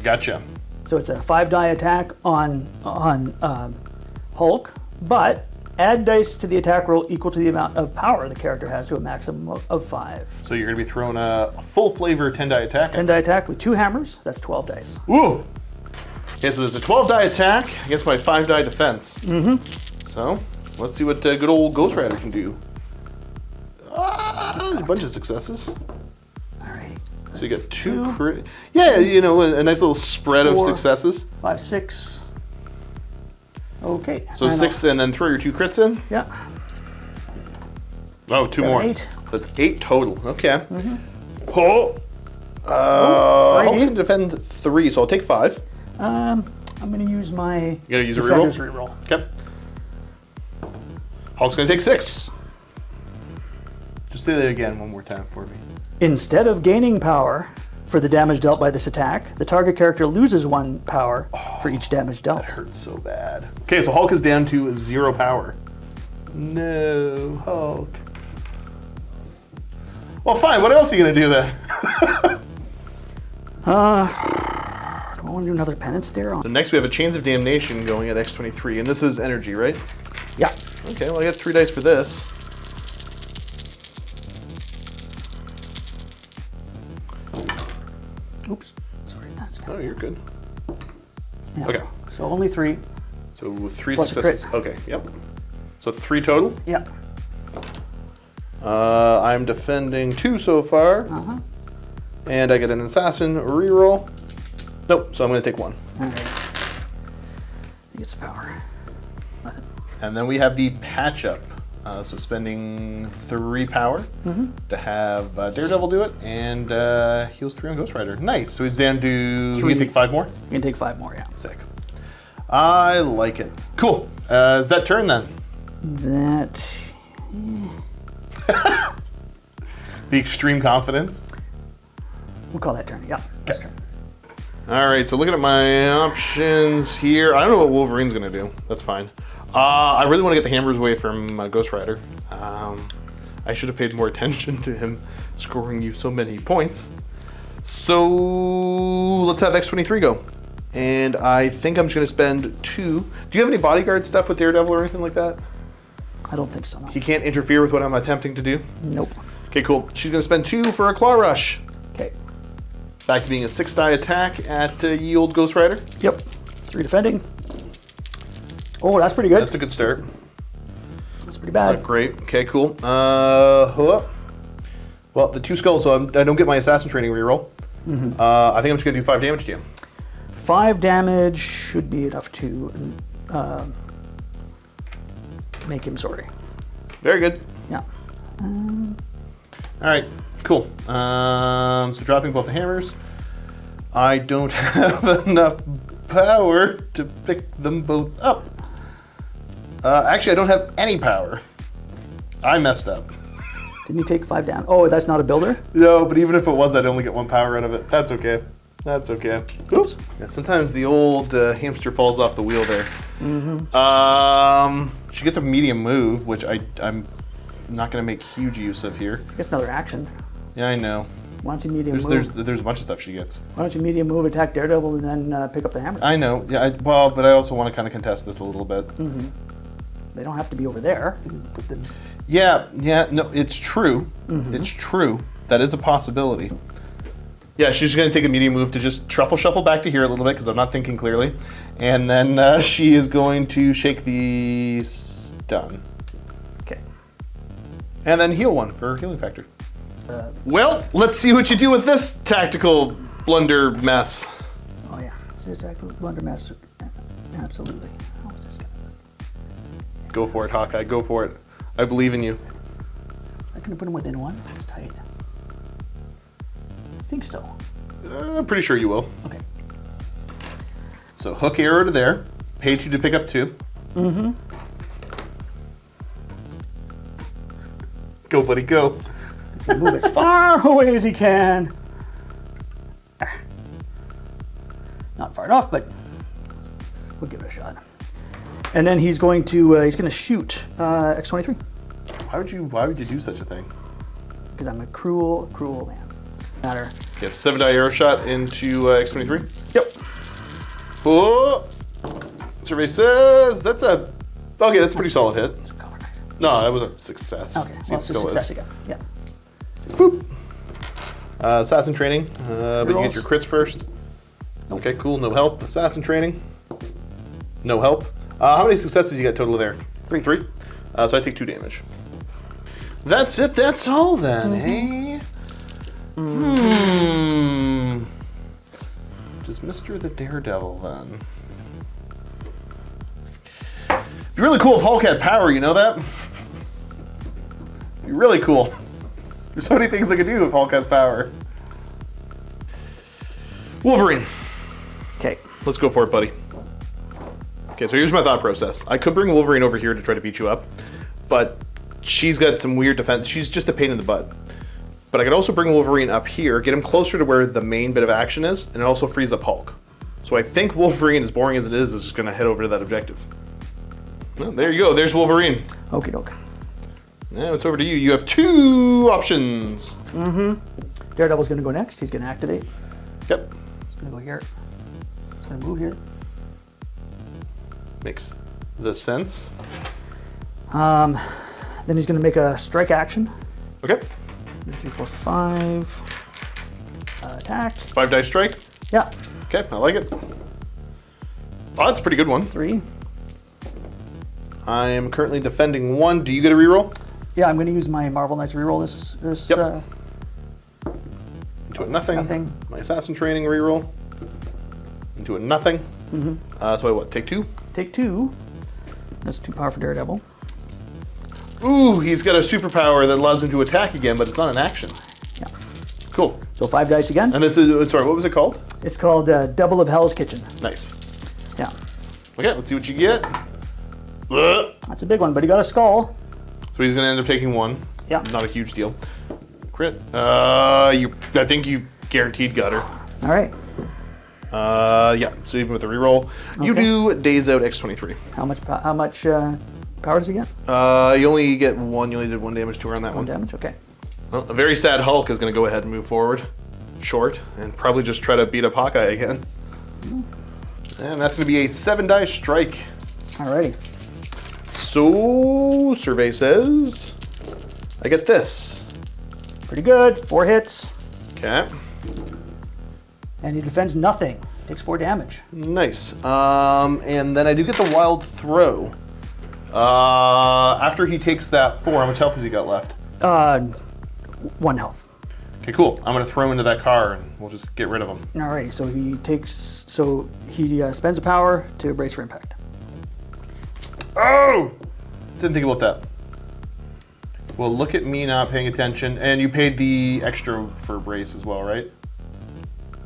Gotcha. So it's a 5-die attack on Hulk, but add dice to the attack roll equal to the amount of power the character has to a maximum of 5. So you're going to be throwing a full flavor 10-die attack. 10-die attack with 2 hammers. That's 12 dice. Ooh! Okay, so there's a 12-die attack against my 5-die defense. So let's see what good old Ghost Rider can do. There's a bunch of successes. Alrighty. So you got 2 yeah, you know, a nice little spread of 4, successes. 5, 6. Okay. So and 6 and then throw your 2 crits in. Yeah. Oh, 2 7, more. 8. That's 8 total. Okay. Oh, Hulk's 3. gonna defend 3, so I'll take 5. I'm going to use my You gotta use a Defender's reroll? reroll. Okay. Hulk's gonna take 6. Just say that again one more time for me. Instead of gaining power for the damage dealt by this attack, the target character loses 1 power for each damage dealt. That hurts so bad. Okay, so Hulk is down to 0 power. No, Hulk. Well, fine. What else are you gonna do then? Do I want to do another Penance Stare on? So next we have a Chains of Damnation going at X23, and this is energy, right? Yeah. Okay, well I got 3 dice for this. Oops. Sorry, that's Oh, you're good. yeah. Okay. So only 3. So 3 Plus a successes. crit. Okay, yep. So 3 total. Yeah. I'm defending 2 so far. And I get an Assassin reroll. Nope, so I'm going to take 1. Alright. He gets the power. Nothing. And then we have the patch up. So spending 3 power to have Daredevil do it, and heals 3 on Ghost Rider. Nice. So he's down to 3. You can take 5 more? You can take 5 more, yeah. Sick. I like it. Cool. Is that turn then? That. The extreme confidence. We'll call that turn. Yeah. That's turn. All right, so looking at my options here, I don't know what Wolverine's gonna do. That's fine. I really want to get the hammers away from Ghost Rider. I should have paid more attention to him scoring you so many points. So let's have X23 go. And I think I'm just gonna spend 2. Do you have any bodyguard stuff with Daredevil or anything like that? I don't think so. No. He can't interfere with what I'm attempting to do? Nope. Okay, cool. She's gonna spend 2 for a Claw Rush. Okay. Back to being a 6-die attack at ye old Ghost Rider. Yep. 3 defending. Oh, that's pretty good. That's a good start. That's pretty bad. Not great. Okay, cool. Well, the 2 skulls, so I don't get my assassin training reroll. I think I'm just going to do 5 damage to you. 5 damage should be enough to make him sorry. Very good. Yeah. All right, cool. So dropping both the hammers. I don't have enough power to pick them both up. Actually, I don't have any power. I messed up. Didn't you take 5 damage? Oh, that's not a builder? No, but even if it was, I'd only get 1 power out of it. That's okay. That's okay. Oops. Yeah, sometimes the old hamster falls off the wheel there. She gets a medium move, which I'm not going to make huge use of here. I guess another action. Yeah, I know. Why don't you medium move? There's a bunch of stuff she gets. Why don't you medium move, attack Daredevil, and then pick up the hammers? I know. Yeah. But I also want to kind of contest this a little bit. They don't have to be over there. You can put them... Yeah. No, it's true. It's true. That is a possibility. Yeah, she's going to take a medium move to just shuffle back to here a little bit because I'm not thinking clearly. And then she is going to shake the stun. Okay. And then heal 1 for healing factor. Well, let's see what you do with this tactical blunder mess. Oh yeah, it's a tactical blunder mess. Absolutely. How is this gonna... Go for it, Hawkeye. Go for it. I believe in you. I'm gonna put him within 1. That's tight. I think so. I'm pretty sure you will. Okay. So hook arrow to there. Pay 2 to pick up 2. Go, buddy, go. Move as far away as he can. Not far enough, but we'll give it a shot. And then he's going to shoot X-23. Why would you do such a thing? Because I'm a cruel man. Matter. Okay, 7 die arrow shot into X-23. Yep. Oh! Survey says that's a pretty solid hit. No, that was a success. Okay, well, it's a success again. Yeah. Boop. Assassin training. But you get your crits first. Nope. Okay, cool. No help. Assassin training. No help. How many successes you got total there? 3. 3. So I take 2 damage. That's it. That's all then, eh? Just Mr. the Daredevil then. It'd be really cool if Hulk had power, you know that? It'd be really cool. There's so many things I could do if Hulk has power. Wolverine. Okay. Let's go for it, buddy. Okay, so here's my thought process. I could bring Wolverine over here to try to beat you up, but she's got some weird defense. She's just a pain in the butt. But I could also bring Wolverine up here, get him closer to where the main bit of action is, and it also frees up Hulk. So I think Wolverine, as boring as it is just going to head over to that objective. Well, there you go. There's Wolverine. Okie doke. Now it's over to you. You have 2 options. Daredevil's going to go next. He's going to activate. Yep. He's going to go here. He's going to move here. Makes the sense. Then he's going to make a strike action. Okay. 3, 4, 5. Attack. 5 die strike. Yeah. Okay, I like it. Oh, that's a pretty good one. 3. I am currently defending 1. Do you get a reroll? Yeah, I'm going to use my Marvel Knights reroll this. Yep. Into a nothing. Nothing. My assassin training reroll. Into a nothing. So I what? Take 2? Take 2. That's 2 power for Daredevil. Ooh, he's got a superpower that allows him to attack again, but it's not an action. Yeah. Cool. So 5 dice again. And this is, sorry, what was it called? It's called Double of Hell's Kitchen. Nice. Yeah. Okay, let's see what you get. Ugh. That's a big one, but he got a skull. So he's going to end up taking 1. Yeah. Not a huge deal. Crit. I think you guaranteed got her. All right. Yeah, so even with the reroll, you Okay. do Days Out X-23. How much power does he get? You only get 1. You only did 1 damage to her on that 1 one. damage. Okay. Well, a very sad Hulk is going to go ahead and move forward, short, and probably just try to beat up Hawkeye again. And that's going to be a 7 die strike. Alrighty. So, survey says I get this. Pretty good. 4 hits. Okay. And he defends nothing. Takes 4 damage. Nice. And then I do get the wild throw. After he takes that 4, how much health has he got left? 1 health. Okay, cool. I'm gonna throw him into that car, and we'll just get rid of him. Alrighty, so he spends a power to brace for impact. Oh! Didn't think about that. Well, look at me not paying attention. And you paid the extra for brace as well, right?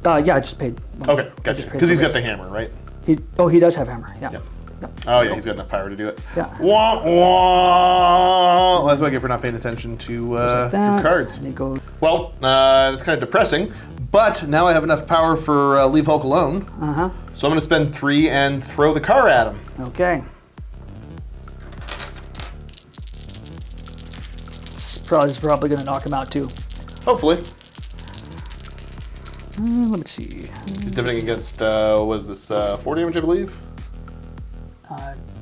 Yeah, I just paid. Okay, gotcha. Because he's got the hammer, right? He does have hammer. Yeah. Yep. Yep. Oh yeah, he's got enough power to do it. Yeah. Wah, wah. That's what I get for not paying attention to cards. And he goes. Well, it's kind of depressing, but now I have enough power for Leave Hulk alone. So I'm going to spend 3 and throw the car at him. Okay. It's probably going to knock him out too. Hopefully. Let me see. He's defending against, what is this, 4 damage, I believe?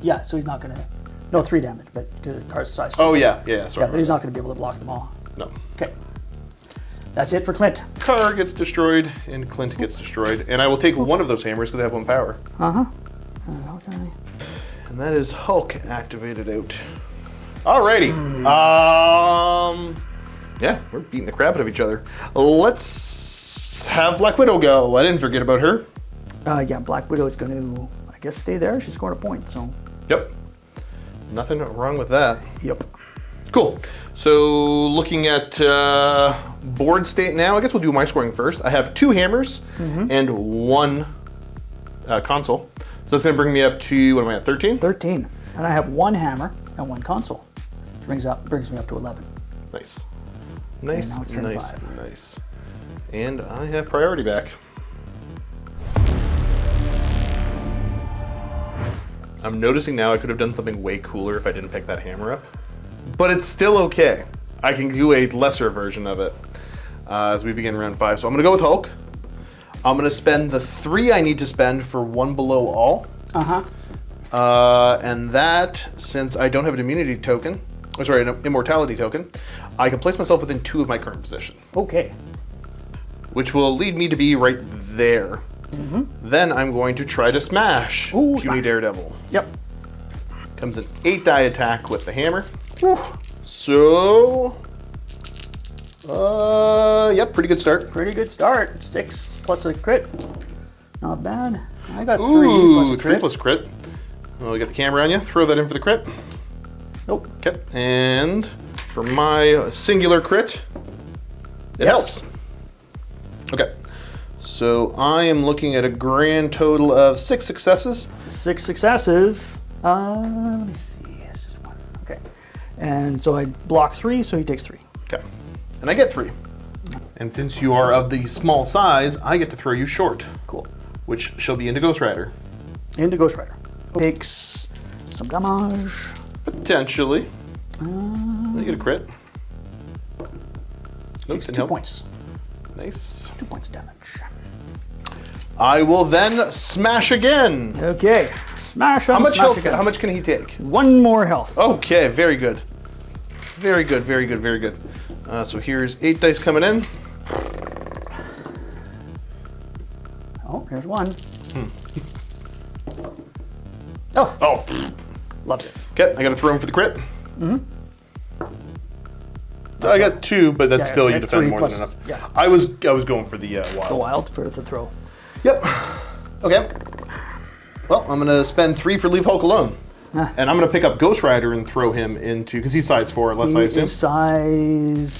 Yeah, so he's not going to. No, 3 damage, but because the card's size. Oh, yeah, sorry. Yeah, but he's not going to be able to block them all. No. Okay. That's it for Clint. Car gets destroyed, and Clint gets destroyed. And I will take one of those hammers because I have 1 power. Okay. And that is Hulk activated out. Alrighty. Yeah, we're beating the crap out of each other. Let's have Black Widow go. I didn't forget about her. Yeah, Black Widow is going to, I guess, stay there. She scored a point, so. Yep. Nothing wrong with that. Yep. Cool. So looking at board state now, I guess we'll do my scoring first. I have 2 hammers and 1 console. So that's going to bring me up to, what am I at, 13? 13. And I have 1 hammer and 1 console. Which brings me up to 11. Nice. Nice, now it's turn nice, 5. nice. And I have priority back. I'm noticing now I could have done something way cooler if I didn't pick that hammer up. But it's still okay. I can do a lesser version of it as we begin round 5. So I'm going to go with Hulk. I'm going to spend the 3 I need to spend for 1 below all. And that, since I don't have an immunity token, an immortality token, I can place myself within 2 of my current position. Okay. Which will lead me to be right there. Then I'm going to try to smash Puny smash. Daredevil. Yep. Comes an 8-die attack with the hammer. Oof. So, yep, pretty good start. Pretty good start. 6 plus a crit. Not bad. I got 3 Ooh, plus a crit. 3 plus crit. Well, we got the camera on you. Throw that in for the crit. Nope. Okay, and for my singular crit, it helps. Okay, so I am looking at a grand total of 6 successes. 6 successes. Let me see. It's just 1. Okay. And so I block 3, so he takes 3. Okay, and I get 3. And since you are of the small size, I get to throw you short. Cool. Which shall be into Ghost Rider. Into Ghost Rider. Takes some damage. Potentially. You get a crit. Nope, Takes didn't 2 help. points. Nice. 2 points of damage. I will then smash again. Okay. Smash him. How much smash health? again. How much can he take? 1 more health. Okay, very good. Very good, very good, very good. So here's 8 dice coming in. Oh, here's 1. Oh, Oh, loves it. okay, I gotta throw him for the crit. I got 2, but that's Yeah, still, yeah, you defend 3 more plus- than enough. yeah. I was going for the wild. The wild for the throw. Yep. Okay. Well, I'm gonna spend 3 for Leave Hulk alone. And I'm gonna pick up Ghost Rider and throw him into, because he's size 4, unless I assume. He's size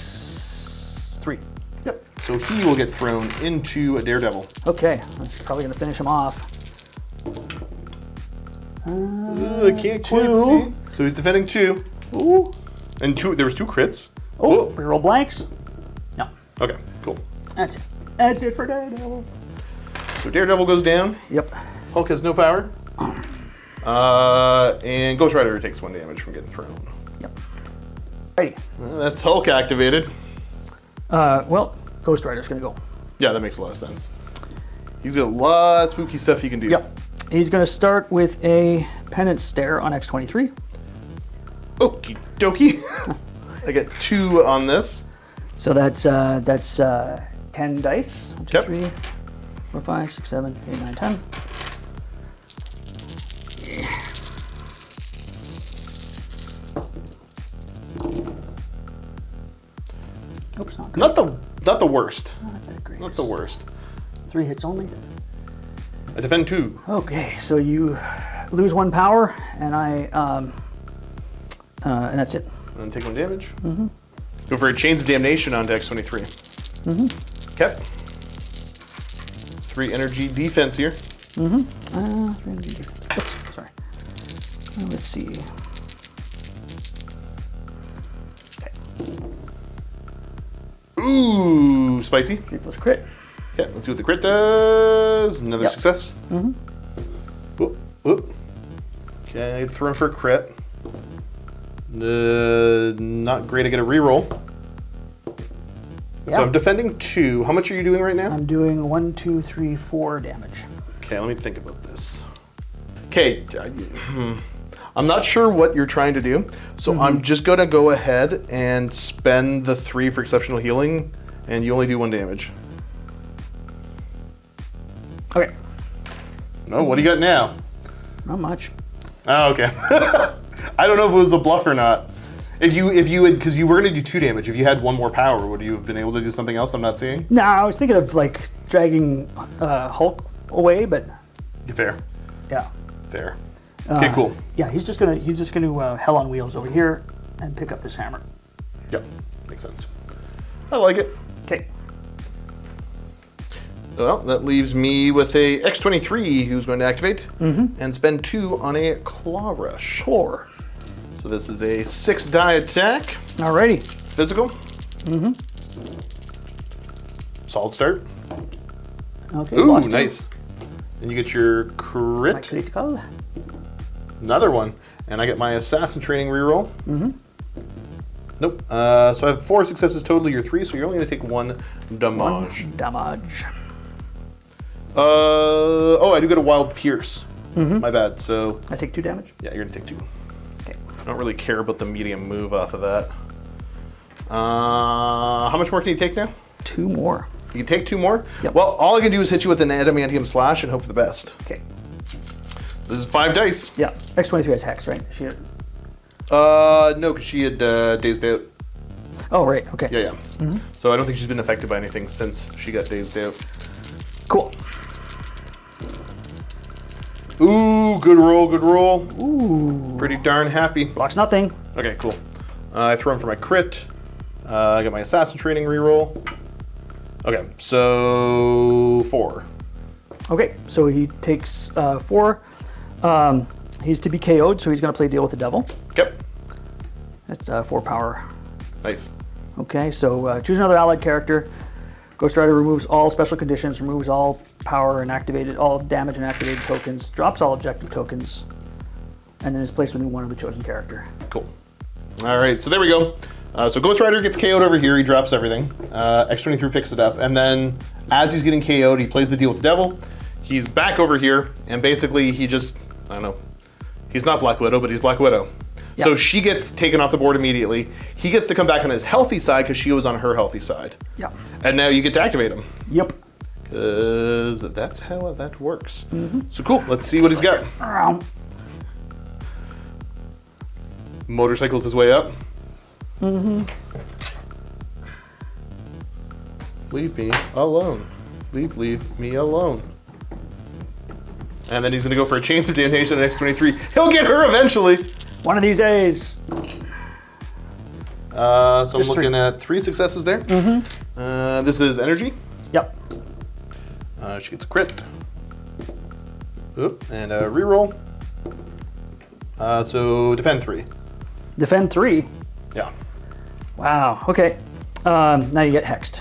3. Yep. So he will get thrown into a Daredevil. Okay, that's probably going to finish him off. I can't quite 2. see. So he's defending 2. Ooh. And 2, there was 2 crits. Oh, we roll blanks? No. Okay, cool. That's it. That's it for Daredevil. So Daredevil goes down. Yep. Hulk has no power. And Ghost Rider takes 1 damage from getting thrown. Yep. Righty. That's Hulk activated. Well, Ghost Rider's going to go. Yeah, that makes a lot of sense. He's got a lot of spooky stuff he can do. Yep. He's going to start with a Penance Stare on X23. Okie dokie. I get 2 on this. So that's 10 dice. 1, 2, Yep. 3, 4, 5, 6, 7, 8, 9, 10. Oops, not good. Not the worst. Not that great. Not the worst. 3 hits only. I defend 2. Okay, so you lose 1 power, and and that's it. And take 1 damage. Mm-hmm. Go for a Chains of Damnation on dex 23. Mm-hmm. Okay. 3 energy defense here. Mm-hmm. 3 energy defense. Oops, sorry. Let's see. Ooh, spicy. 3 plus crit. Okay, let's see what the crit does. Another success. Mm-hmm. Whoop, whoop. Okay, throw him for a crit. Not great. I get a reroll. Yeah. So I'm defending 2. How much are you doing right now? I'm doing 1, 2, 3, 4 damage. Okay, let me think about this. Okay, I'm not sure what you're trying to do, so I'm just gonna go ahead and spend the 3 for exceptional healing, and you only do 1 damage. Okay. No, what do you got now? Not much. Oh, okay. I don't know if it was a bluff or not. If you had, because you were gonna do 2 damage. If you had 1 more power, would you have been able to do something else I'm not seeing? No, I was thinking of like dragging Hulk away, but Fair. yeah. Fair. Okay, cool. Yeah, he's just gonna hell on wheels over here and pick up this hammer. Yep, makes sense. I like it. Okay. Well, that leaves me with a X-23 who's going to activate and spend 2 on a Claw Rush. 4. So this is a 6 die attack. Alrighty. Physical. Solid start. Okay. Ooh, lost 2. nice. And you get your My crit. critical. Another one. And I get my Assassin Training reroll. Nope. So I have 4 successes total. You're 3, so you're only going to take 1 damage. 1 damage. Oh, I do get a Wild Pierce. My bad. So I take 2 damage. yeah, you're going to take 2. Okay. I don't really care about the medium move off of that. How much more can you take now? 2 more. You can take 2 more? Yep. Well, all I can do is hit you with an adamantium slash and hope for the best. Okay. This is 5 dice. Yeah. X-23 has hex, right? No, because she had dazed out. Oh, right. Okay. Yeah. So I don't think she's been affected by anything since she got dazed out. Cool. Ooh, good roll, good roll. Ooh. Pretty darn happy. Blocks nothing. Okay, cool. I throw him for my crit. I got my Assassin Training reroll. Okay, so 4. Okay, so he takes 4. He's to be KO'd, so he's going to play Deal with the Devil. Yep. That's 4 power. Nice. Okay, so choose another allied character. Ghost Rider removes all special conditions, removes all power and activated, all damage and activated tokens, drops all objective tokens, and then is placed within one of the chosen character. Cool. All right, so there we go. So Ghost Rider gets KO'd over here. He drops everything. X-23 picks it up, and then as he's getting KO'd, he plays the Deal with the Devil. He's back over here, and basically he just, I don't know, he's not Black Widow, but he's Black Widow. Yep. So she gets taken off the board immediately. He gets to come back on his healthy side because she was on her healthy side. Yep. And now you get to activate him. Yep. Because that's how that works. So cool, let's see what he's got. Motorcycles his way up. Leave me alone. Leave me alone. And then he's going to go for a Chains of Damnation on X-23. He'll get her eventually. One of these days. So I'm Just looking 3. at 3 successes there. This is energy. Yep. She gets a crit. Oop, and a reroll. So defend 3. Defend 3. Yeah. Wow. Okay. Now you get hexed.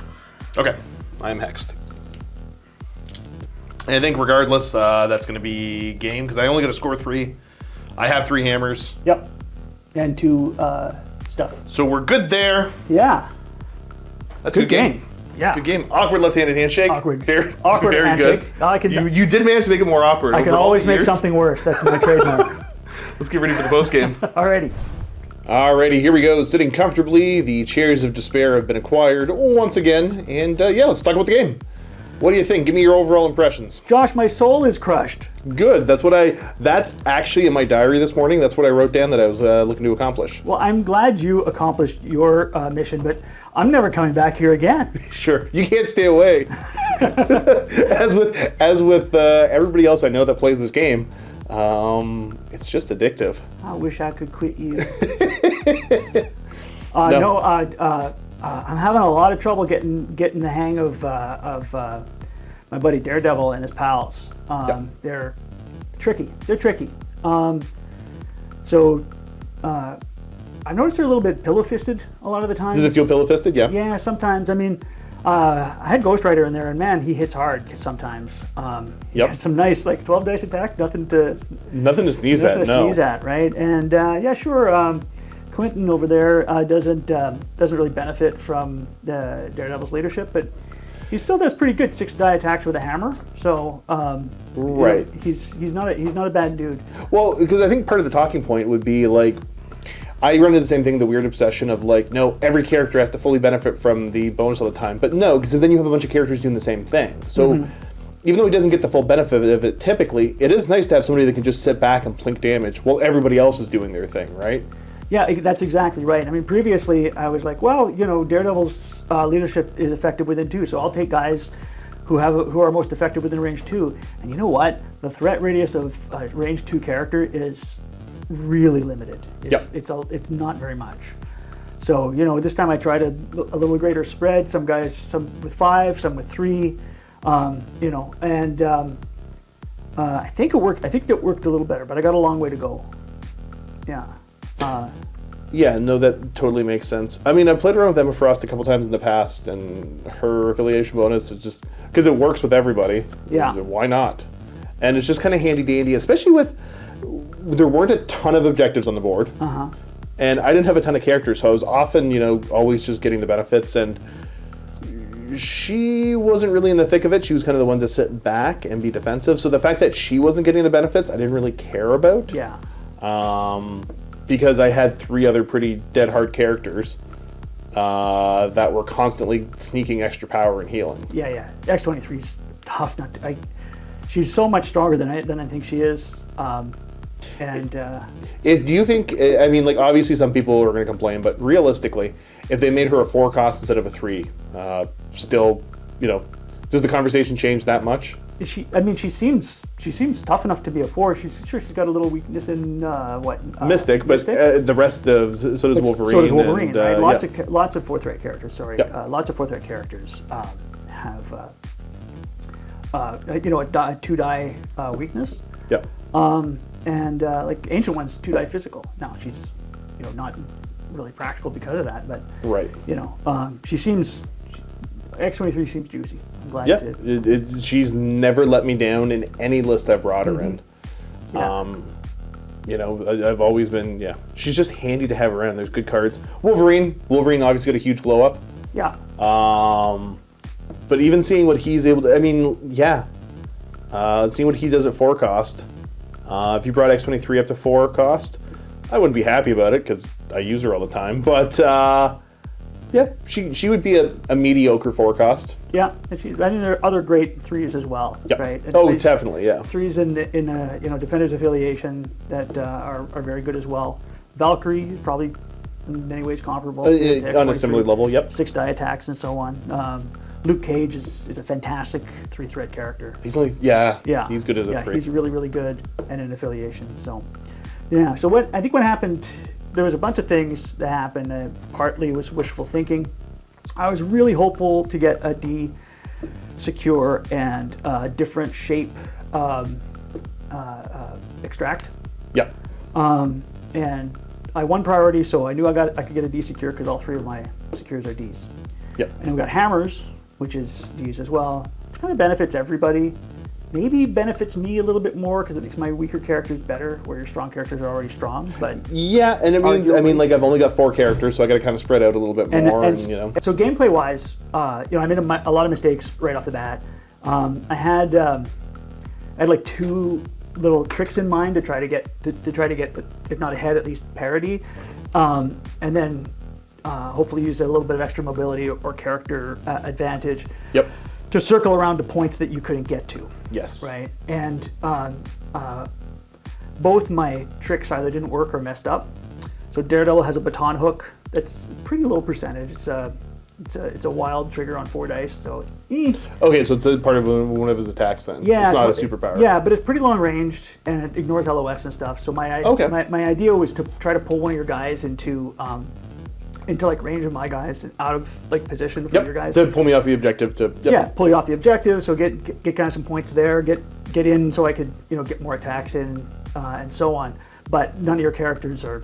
Okay, I am hexed. And I think regardless, that's going to be game because I only get to score 3. I have 3 hammers. Yep. And 2 stuff. So we're good there. Yeah. That's a good game. Yeah. Good game. Awkward left-handed handshake. Awkward. Very, Awkward very handshake. good. You did manage to make it more awkward. I can over all always the make years. something worse. That's my trademark. Let's get ready for the post game. Alrighty. Alrighty, here we go. Sitting comfortably, the chairs of despair have been acquired once again, and yeah, let's talk about the game. What do you think? Give me your overall impressions. Josh, my soul is crushed. Good. That's actually in my diary this morning. That's what I wrote down that I was looking to accomplish. Well, I'm glad you accomplished your mission, but I'm never coming back here again. Sure. You can't stay away. as with everybody else I know that plays this game, it's just addictive. I wish I could quit you. No. I'm having a lot of trouble getting the hang of my buddy Daredevil and his pals. They're tricky. So I've noticed they're a little bit pillow-fisted a lot of the time. Does it feel pillow-fisted? Yeah. Yeah, sometimes. I mean, I had Ghost Rider in there, and man, he hits hard sometimes. He has some nice 12 dice attack, nothing to sneeze at. No. Sneeze at, right? And yeah, sure. Clinton over there doesn't really benefit from the Daredevil's leadership, but he still does pretty good 6 die attacks with a hammer. So right, he's not a bad dude. Well, because I think part of the talking point would be I run into the same thing, the weird obsession of no, every character has to fully benefit from the bonus all the time. But no, because then you have a bunch of characters doing the same thing. So even though he doesn't get the full benefit of it, typically it is nice to have somebody that can just sit back and plink damage while everybody else is doing their thing, right? Yeah, that's exactly right. I mean, previously I was like, well, Daredevil's leadership is effective within 2, so I'll take guys who are most effective within range 2. And you know what? The threat radius of a range 2 character is really limited. It's not very much. So this time I tried a little greater spread. Some guys, some with 5, some with 3. And I think it worked. I think it worked a little better, but I got a long way to go. Yeah. Yeah, no, that totally makes sense. I mean, I've played around with Emma Frost a couple times in the past, and her affiliation bonus is just because it works with everybody. Yeah. Why not? And it's just kind of handy dandy, especially with there weren't a ton of objectives on the board, and I didn't have a ton of characters, so I was often, always just getting the benefits. And she wasn't really in the thick of it. She was kind of the one to sit back and be defensive. So the fact that she wasn't getting the benefits, I didn't really care about. Yeah. Because I had 3 other pretty dead hard characters that were constantly sneaking extra power and healing. Yeah. X-23's tough. She's so much stronger than I think she is. Do you think? I mean, obviously some people are going to complain, but realistically, if they made her a 4 cost instead of a 3, still, does the conversation change that much? She seems tough enough to be a 4. She's got a little weakness in Mystic, but the rest of so does Wolverine. So does Wolverine, right? Lots yeah. of 4-threat characters. Sorry, Yep. Lots of 4-threat characters have a 2 die weakness. Yeah. And Ancient One's 2 die physical. Now she's not really practical because of that, but right. She seems. X-23 seems juicy. I'm glad to. She's never let me down in any list I've brought her in. Yeah. I've always been, she's just handy to have around. There's good cards. Wolverine obviously got a huge glow up. Yeah. But even seeing what he's able to, seeing what he does at 4 cost. If you brought X-23 up to 4 cost, I wouldn't be happy about it because I use her all the time. But yeah, she would be a mediocre 4 cost. Yeah, and there are other great 3s as well, yep. right? And Definitely, yeah. 3s in Defenders Affiliation that are very good as well. Valkyrie probably in many ways comparable to on a similar level. Yep. 6 die attacks and so on. Luke Cage is a fantastic 3-threat character. He's he's good as a 3. He's really, really good and in Affiliation. So yeah. So what happened? There was a bunch of things that happened. Partly was wishful thinking. I was really hopeful to get a D secure and different shape extract. Yeah. And I won priority, so I knew I could get a D secure because all 3 of my secures are Ds. Yep. And we got hammers, which is Ds as well, which kind of benefits everybody. Maybe benefits me a little bit more because it makes my weaker characters better, where your strong characters are already strong. But yeah, and it means I've only got 4 characers, so I got to kind of spread out a little bit more. So gameplay-wise, I made a lot of mistakes right off the bat. I had 2 little tricks in mind to try to get, if not ahead, at least parity, and then hopefully use a little bit of extra mobility or character advantage. Yep. to circle around to points that you couldn't get to. Yes. Right, and both my tricks either didn't work or messed up. So Daredevil has a baton hook that's a pretty low percentage. It's a wild trigger on 4 dice, so. Okay, so it's a part of one of his attacks then. Yeah, it's not a superpower. Yeah, but it's pretty long ranged and it ignores LOS and stuff. So my idea was to try to pull one of your guys into like range of my guys and out of like position for your guys. To pull me off the objective to. Yep. Yeah, pull you off the objective. So get kind of some points there. Get in so I could get more attacks in and so on. But none of your characters are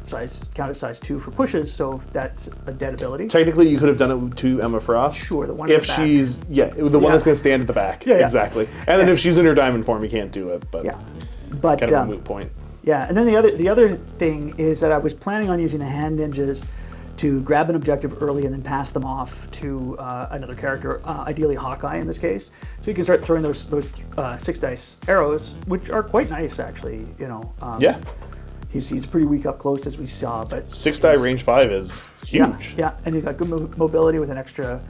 counted size 2 for pushes, so that's a dead ability. Technically, you could have done it to Emma Frost. Sure, the one if in the back. she's the one that's going to stand at the back. Yeah, exactly. And then if she's in her diamond form, you can't do it. But but kind of a moot point. Yeah, and then the other thing is that I was planning on using the hand ninjas to grab an objective early and then pass them off to another character, ideally Hawkeye in this case. So you can start throwing those 6 dice arrows, which are quite nice actually. Yeah. He's pretty weak up close as we saw, but 6 die range 5 is huge. Yeah, and he's got good mobility with an extra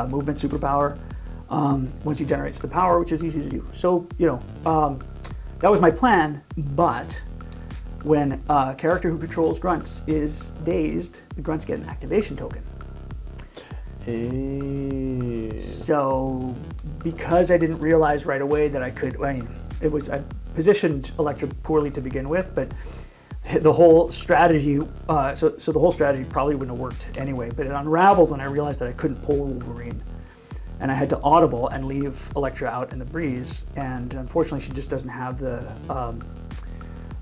movement superpower once he generates the power, which is easy to do. So that was my plan, but when a character who controls grunts is dazed, the grunts get an activation token. So because I didn't realize right away that I positioned Elektra poorly to begin with, but the whole strategy, so the whole strategy probably wouldn't have worked anyway, but it unraveled when I realized that I couldn't pull Wolverine. And I had to audible and leave Elektra out in the breeze, and unfortunately she just doesn't have the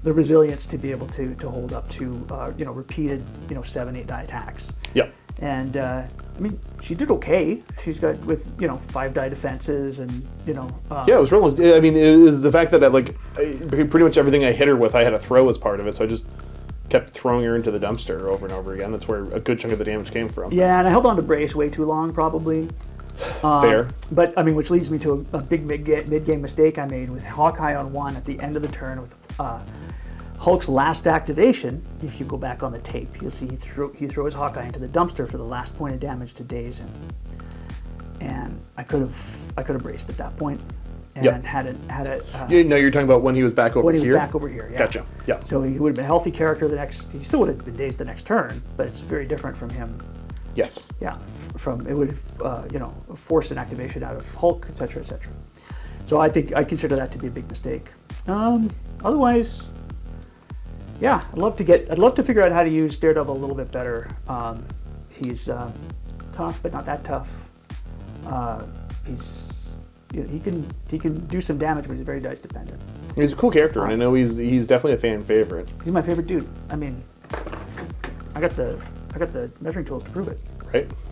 resilience to be able to hold up to repeated 7-8 die attacks. Yep. And she did okay. She's got with 5 die defenses and yeah, it was real. I mean, it was the fact that pretty much everything I hit her with, I had a throw as part of it, so I just kept throwing her into the dumpster over and over again. That's where a good chunk of the damage came from. Yeah, and I held on to brace way too long, probably. Fair. But which leads me to a big mid-game mistake I made with Hawkeye on 1 at the end of the turn with Hulk's last activation. If you go back on the tape, you'll see he throws Hawkeye into the dumpster for the last point of damage to daze him. And I could have braced at that point and had it. You're talking about when he was back over when here. He was back over here. Yeah. Gotcha. Yeah. So he would have been a healthy character he still would have been dazed the next turn, but it's very different from him. Yes. Yeah. It would have forced an activation out of Hulk, etc., etc. So I consider that to be a big mistake. Otherwise, yeah, I'd love to figure out how to use Daredevil a little bit better. He's tough, but not that tough. He can do some damage, but he's very dice dependent. He's a cool character, and I know he's definitely a fan favorite. He's my favorite dude. I mean, I got the measuring tools to prove it.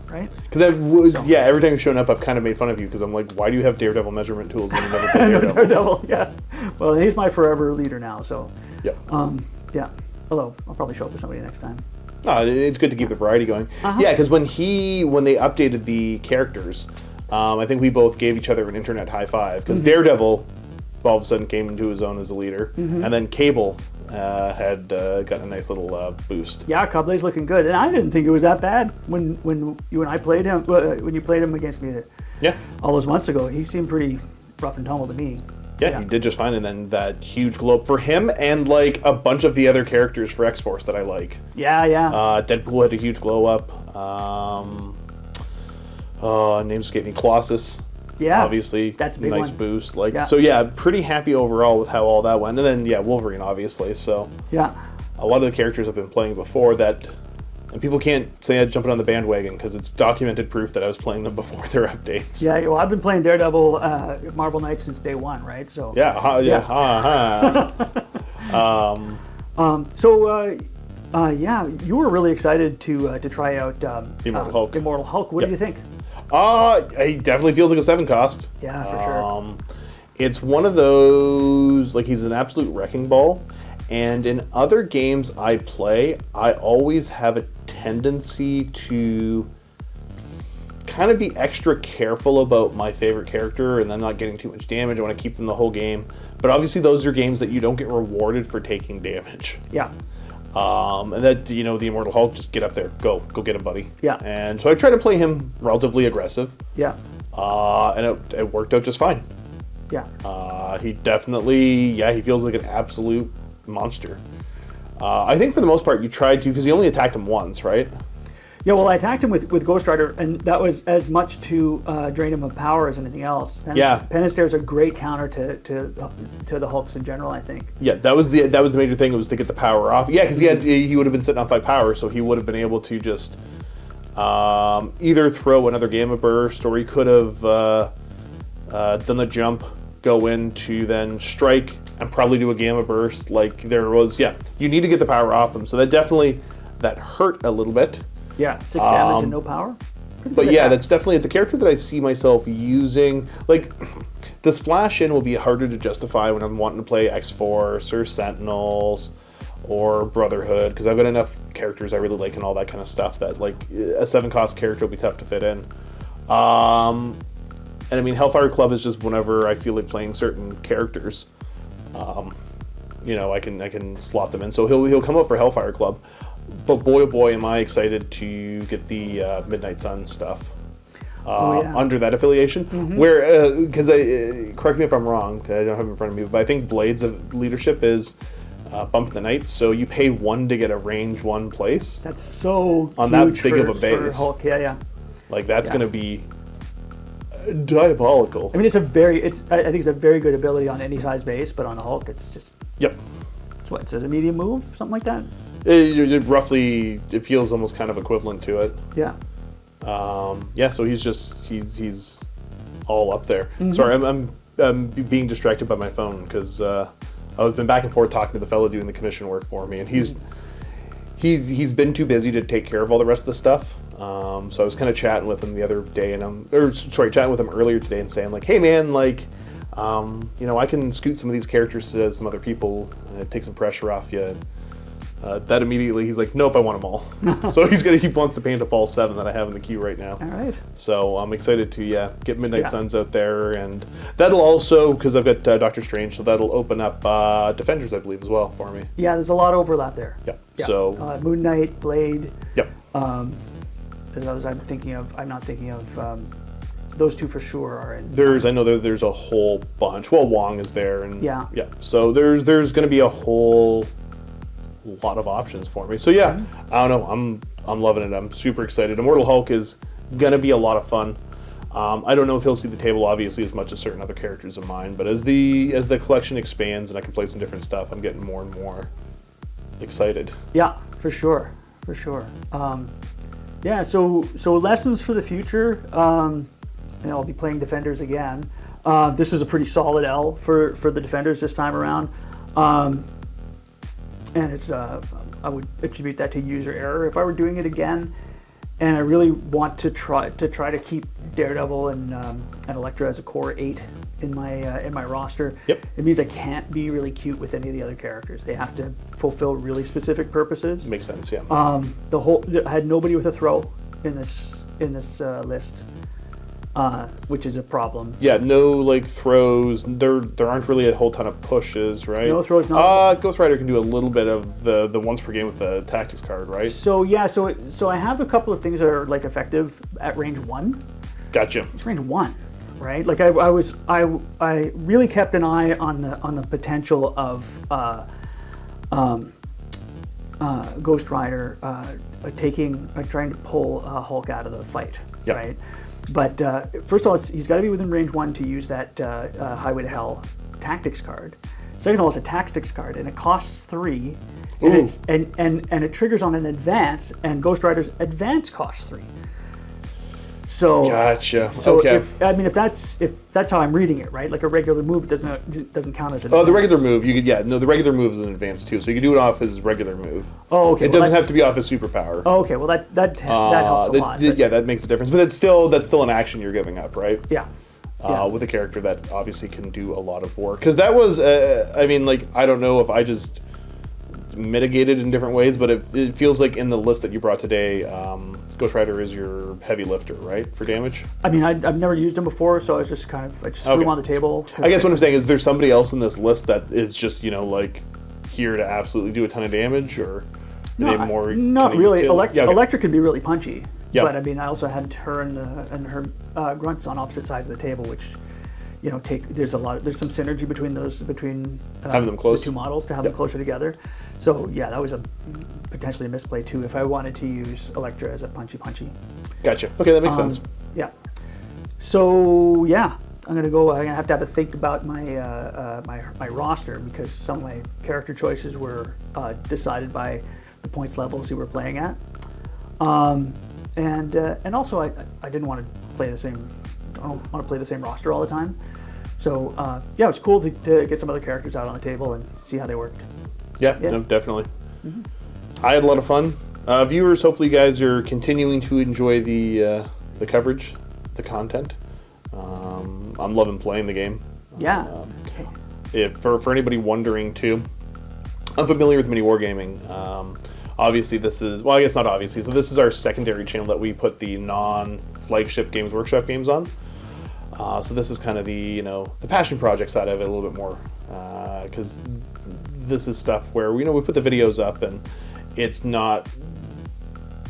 Right? Because every time you've shown up, I've kind of made fun of you because I'm like, why do you have Daredevil measurement tools and you never play Daredevil? Daredevil, yeah. Well, he's my forever leader now, so. Yep. Yeah. Although I'll probably show up with somebody next time. It's good to keep the variety going. Uh-huh. Yeah, because when they updated the characters, I think we both gave each other an internet high five because Daredevil all of a sudden came into his own as a leader, and then Cable had gotten a nice little boost. Yeah, Cable's looking good, and I didn't think it was that bad when you and I played him. When you played him against me, all those months ago, he seemed pretty rough and tumble to me. Yeah, he did just fine, and then that huge glow up for him and like a bunch of the other characters for X-Force that I like. Yeah. Deadpool had a huge glow up. Name's escaping me. Colossus. Yeah, obviously, that's a big nice one. boost. Pretty happy overall with how all that went. And then Wolverine, obviously. So a lot of the characters I've been playing before that, and people can't say I'm jumping on the bandwagon because it's documented proof that I was playing them before their updates. Yeah, well, I've been playing Daredevil, Marvel Knights since day one, right? So you were really excited to try out Immortal Hulk. Immortal Hulk. What do you think? He definitely feels like a 7 cost. Yeah, for sure. It's one of those, like, he's an absolute wrecking ball. And in other games I play, I always have a tendency to kind of be extra careful about my favorite character and then not getting too much damage. I want to keep them the whole game. But obviously those are games that you don't get rewarded for taking damage. Yeah. And that, the Immortal Hulk, just get up there, go get him, buddy. Yeah. And so I try to play him relatively aggressive. Yeah. and it worked out just fine. Yeah. He definitely, he feels like an absolute monster. I think for the most part you tried to, because you only attacked him once, right? Yeah, well, I attacked him with Ghost Rider, and that was as much to drain him of power as anything else. Pen and Stare is a great counter to the Hulks in general, I think. Yeah, that was the major thing. It was to get the power off. Yeah, because he would have been sitting on 5 power, so he would have been able to just either throw another Gamma Burst, or he could have done the jump, go in to then strike, and probably do a Gamma Burst. Like there was, you need to get the power off him. So that hurt a little bit. Yeah, 6 damage and no power. But yeah, it's a character that I see myself using. Like, the splash in will be harder to justify when I'm wanting to play X-Force or Sentinels or Brotherhood, because I've got enough characters I really like and all that kind of stuff that, like, a 7-cost character will be tough to fit in. And I mean, Hellfire Club is just whenever I feel like playing certain characters, I can slot them in. So he'll come up for Hellfire Club. But boy, oh boy, am I excited to get the Midnight Sun stuff under that affiliation. Mm-hmm. Where, because correct me if I'm wrong, I don't have it in front of me, but I think Blades of Leadership is Bump the Knights, so you pay 1 to get a range 1 place. That's so on huge that big of a base. For Hulk. Yeah. Like that's going to be diabolical. I mean, I think it's a very good ability on any size base, but on the Hulk, it's just. Yep. It's a medium move, something like that. It feels almost kind of equivalent to it. Yeah. So he's all up there. Mm-hmm. Sorry, I'm being distracted by my phone because I've been back and forth talking to the fellow doing the commission work for me, and he's been too busy to take care of all the rest of the stuff. So I was kind of chatting with him the other day, chatting with him earlier today and saying like, hey man, like, I can scoot some of these characters to some other people, take some pressure off you. That immediately he's like, nope, I want them all. So he wants to paint up all 7 that I have in the queue right now. All right. So I'm excited to get Midnight Suns out there, and that'll also, because I've got Doctor Strange, so that'll open up Defenders, I believe, as well for me. Yeah, there's a lot of overlap there. Yeah. So Moon Knight, Blade. Yep. Those I'm not thinking of. Those 2 for sure are in. I know there's a whole bunch. Well, Wong is there, and yeah. So there's going to be a whole lot of options for me. So I don't know. I'm loving it. I'm super excited. Immortal Hulk is going to be a lot of fun. I don't know if he'll see the table obviously as much as certain other characters of mine, but as the collection expands and I can play some different stuff, I'm getting more and more excited. Yeah, for sure. So lessons for the future. I'll be playing Defenders again. This is a pretty solid L for the Defenders this time around. And it's I would attribute that to user error if I were doing it again. And I really want to try to keep Daredevil and Elektra as a core 8 in my roster. Yep. It means I can't be really cute with any of the other characters. They have to fulfill really specific purposes. Makes sense, yeah. I had nobody with a throw in this list. Which is a problem. Yeah, no like throws. There aren't really a whole ton of pushes, right? No throws. No. Ghost Rider can do a little bit of the once per game with the tactics card, right? So I have a couple of things that are like effective at range 1. Gotcha. It's range 1, right? Like I really kept an eye on the potential of Ghost Rider trying to pull Hulk out of the fight, yep. Right? But first of all, he's got to be within range 1 to use that Highway to Hell tactics card. Second of all, it's a tactics card, and it costs 3, and it triggers on an advance, and Ghost Rider's advance costs 3. So gotcha. So okay. if that's how I'm reading it, right? Like a regular move doesn't count as an. Oh, the regular move the regular move is an advance too, so you can do it off his regular move. Oh, okay. It doesn't have to be off his superpower. Oh, okay. Well, that helps a lot. That makes a difference, but that's still an action you're giving up, right? Yeah. With a character that obviously can do a lot of work, because that was I don't know if I just mitigated in different ways, but it feels like in the list that you brought today, Ghost Rider is your heavy lifter, right, for damage? I mean, I've never used him before, so I just threw him on the table. I guess what I'm saying is there's somebody else in this list that is just, like, here to absolutely do a ton of damage, or not really. Elektra can be really punchy. Yeah. But I mean, I also had her and grunts on opposite sides of the table, which there's some synergy between having them close. the two models to have them closer together. So yeah, that was potentially a misplay too. If I wanted to use Elektra as a punchy. Gotcha. Okay, that makes sense. Yeah. So yeah, I'm gonna have to have a think about my my roster, because some of my character choices were decided by the points levels you were playing at, and also I didn't want to play the same. I don't want to play the same roster all the time. So yeah, it was cool to get some other characters out on the table and see how they worked. Yeah. No, definitely. I had a lot of fun. Viewers, hopefully you guys are continuing to enjoy the coverage, the content. I'm loving playing the game. Yeah. If for anybody wondering too, I'm familiar with mini wargaming. Obviously, this is, well, I guess not obviously. So this is our secondary channel that we put the non-flagship Games Workshop games on. So this is kind of the the passion project side of it a little bit more, because this is stuff where we put the videos up and it's not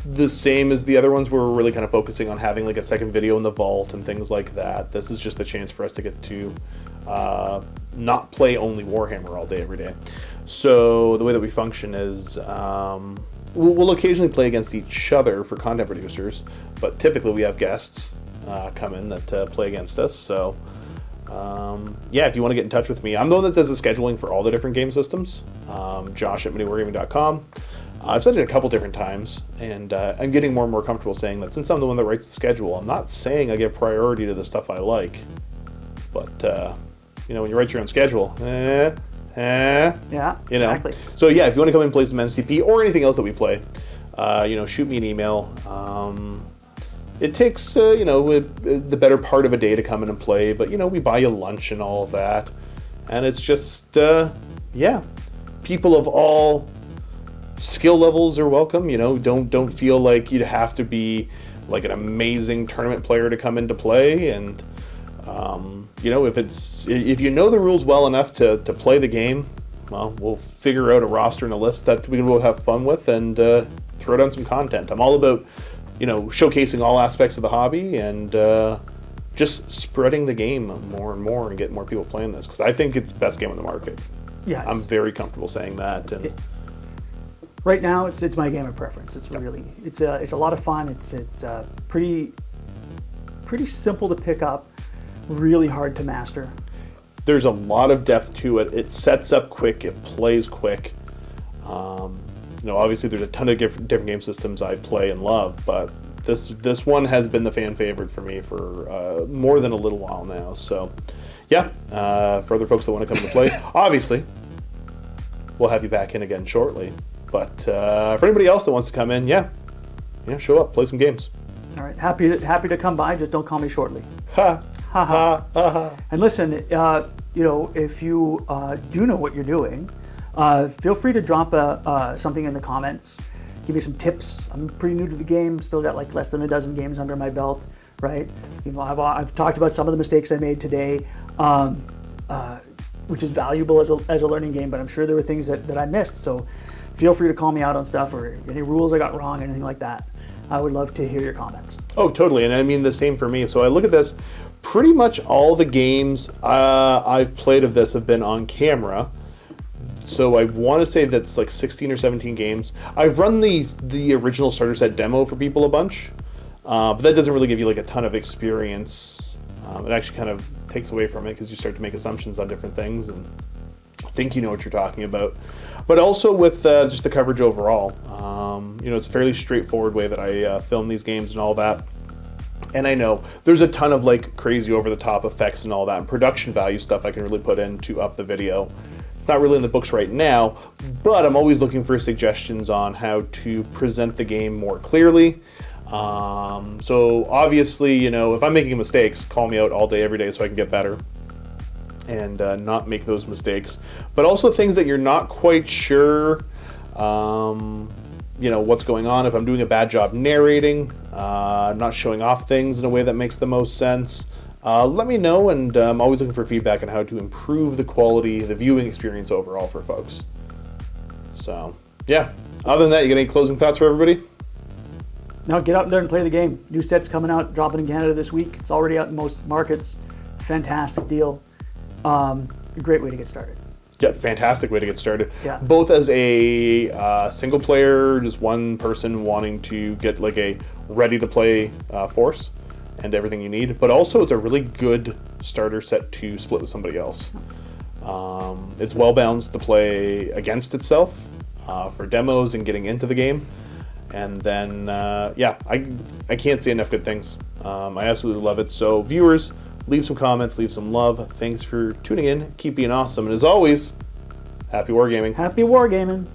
the same as the other ones where we're really kind of focusing on having like a second video in the vault and things like that. This is just a chance for us to get to not play only Warhammer all day every day. So the way that we function is we'll occasionally play against each other for content producers, but typically we have guests come in that play against us. So yeah, if you want to get in touch with me, I'm the one that does the scheduling for all the different game systems. Josh at miniwargaming.com. I've said it a couple different times, and I'm getting more and more comfortable saying that since I'm the one that writes the schedule, I'm not saying I give priority to the stuff I like, but when you write your own schedule, Yeah, exactly. So yeah, if you want to come and play some MCP or anything else that we play, shoot me an email. It takes the better part of a day to come in and play, but we buy you lunch and all of that, and it's just people of all skill levels are welcome. Don't feel like you'd have to be like an amazing tournament player to come into play, and if you know the rules well enough to play the game, well, we'll figure out a roster and a list that we can both have fun with and throw down some content. I'm all about showcasing all aspects of the hobby and just spreading the game more and more and getting more people playing this, because I think it's the best game on the market. Yeah, I'm very comfortable saying that. And right now, it's my game of preference. It's really it's a lot of fun. It's pretty simple to pick up, really hard to master. There's a lot of depth to it. It sets up quick. It plays quick. Obviously there's a ton of different game systems I play and love, but this one has been the fan favorite for me for more than a little while now. So yeah, for other folks that want to come to play, obviously we'll have you back in again shortly. But for anybody else that wants to come in, show up, play some games. All right, happy to come by. Just don't call me shortly. Ha Ha ha. ha ha ha. And listen, if you do know what you're doing, feel free to drop something in the comments. Give me some tips. I'm pretty new to the game. Still got like less than a dozen games under my belt, right? I've talked about some of the mistakes I made today, which is valuable as a learning game. But I'm sure there were things that I missed. So feel free to call me out on stuff or any rules I got wrong, anything like that. I would love to hear your comments. Oh, totally. And I mean the same for me. So I look at this. Pretty much all the games I've played of this have been on camera. So I want to say that's like 16 or 17 games. I've run the original starter set demo for people a bunch, but that doesn't really give you like a ton of experience. It actually kind of takes away from it because you start to make assumptions on different things and think you know what you're talking about. But also with just the coverage overall, it's a fairly straightforward way that I film these games and all that. And I know there's a ton of like crazy over-the-top effects and all that, and production value stuff I can really put in to up the video. It's not really in the books right now, but I'm always looking for suggestions on how to present the game more clearly. So obviously, if I'm making mistakes, call me out all day, every day so I can get better and not make those mistakes. But also things that you're not quite sure, what's going on. If I'm doing a bad job narrating, I'm not showing off things in a way that makes the most sense. Let me know, and I'm always looking for feedback on how to improve the quality, the viewing experience overall for folks. So, yeah. Other than that, you got any closing thoughts for everybody? Now get out there and play the game. New set's coming out, dropping in Canada this week. It's already out in most markets. Fantastic deal. A great way to get started. Yeah, fantastic way to get started. Yeah. Both as a single player, just one person wanting to get like a ready-to-play force and everything you need, but also it's a really good starter set to split with somebody else. It's well-balanced to play against itself for demos and getting into the game. And then, I can't say enough good things. I absolutely love it. So viewers, leave some comments, leave some love. Thanks for tuning in. Keep being awesome. And as always, happy wargaming. Happy wargaming.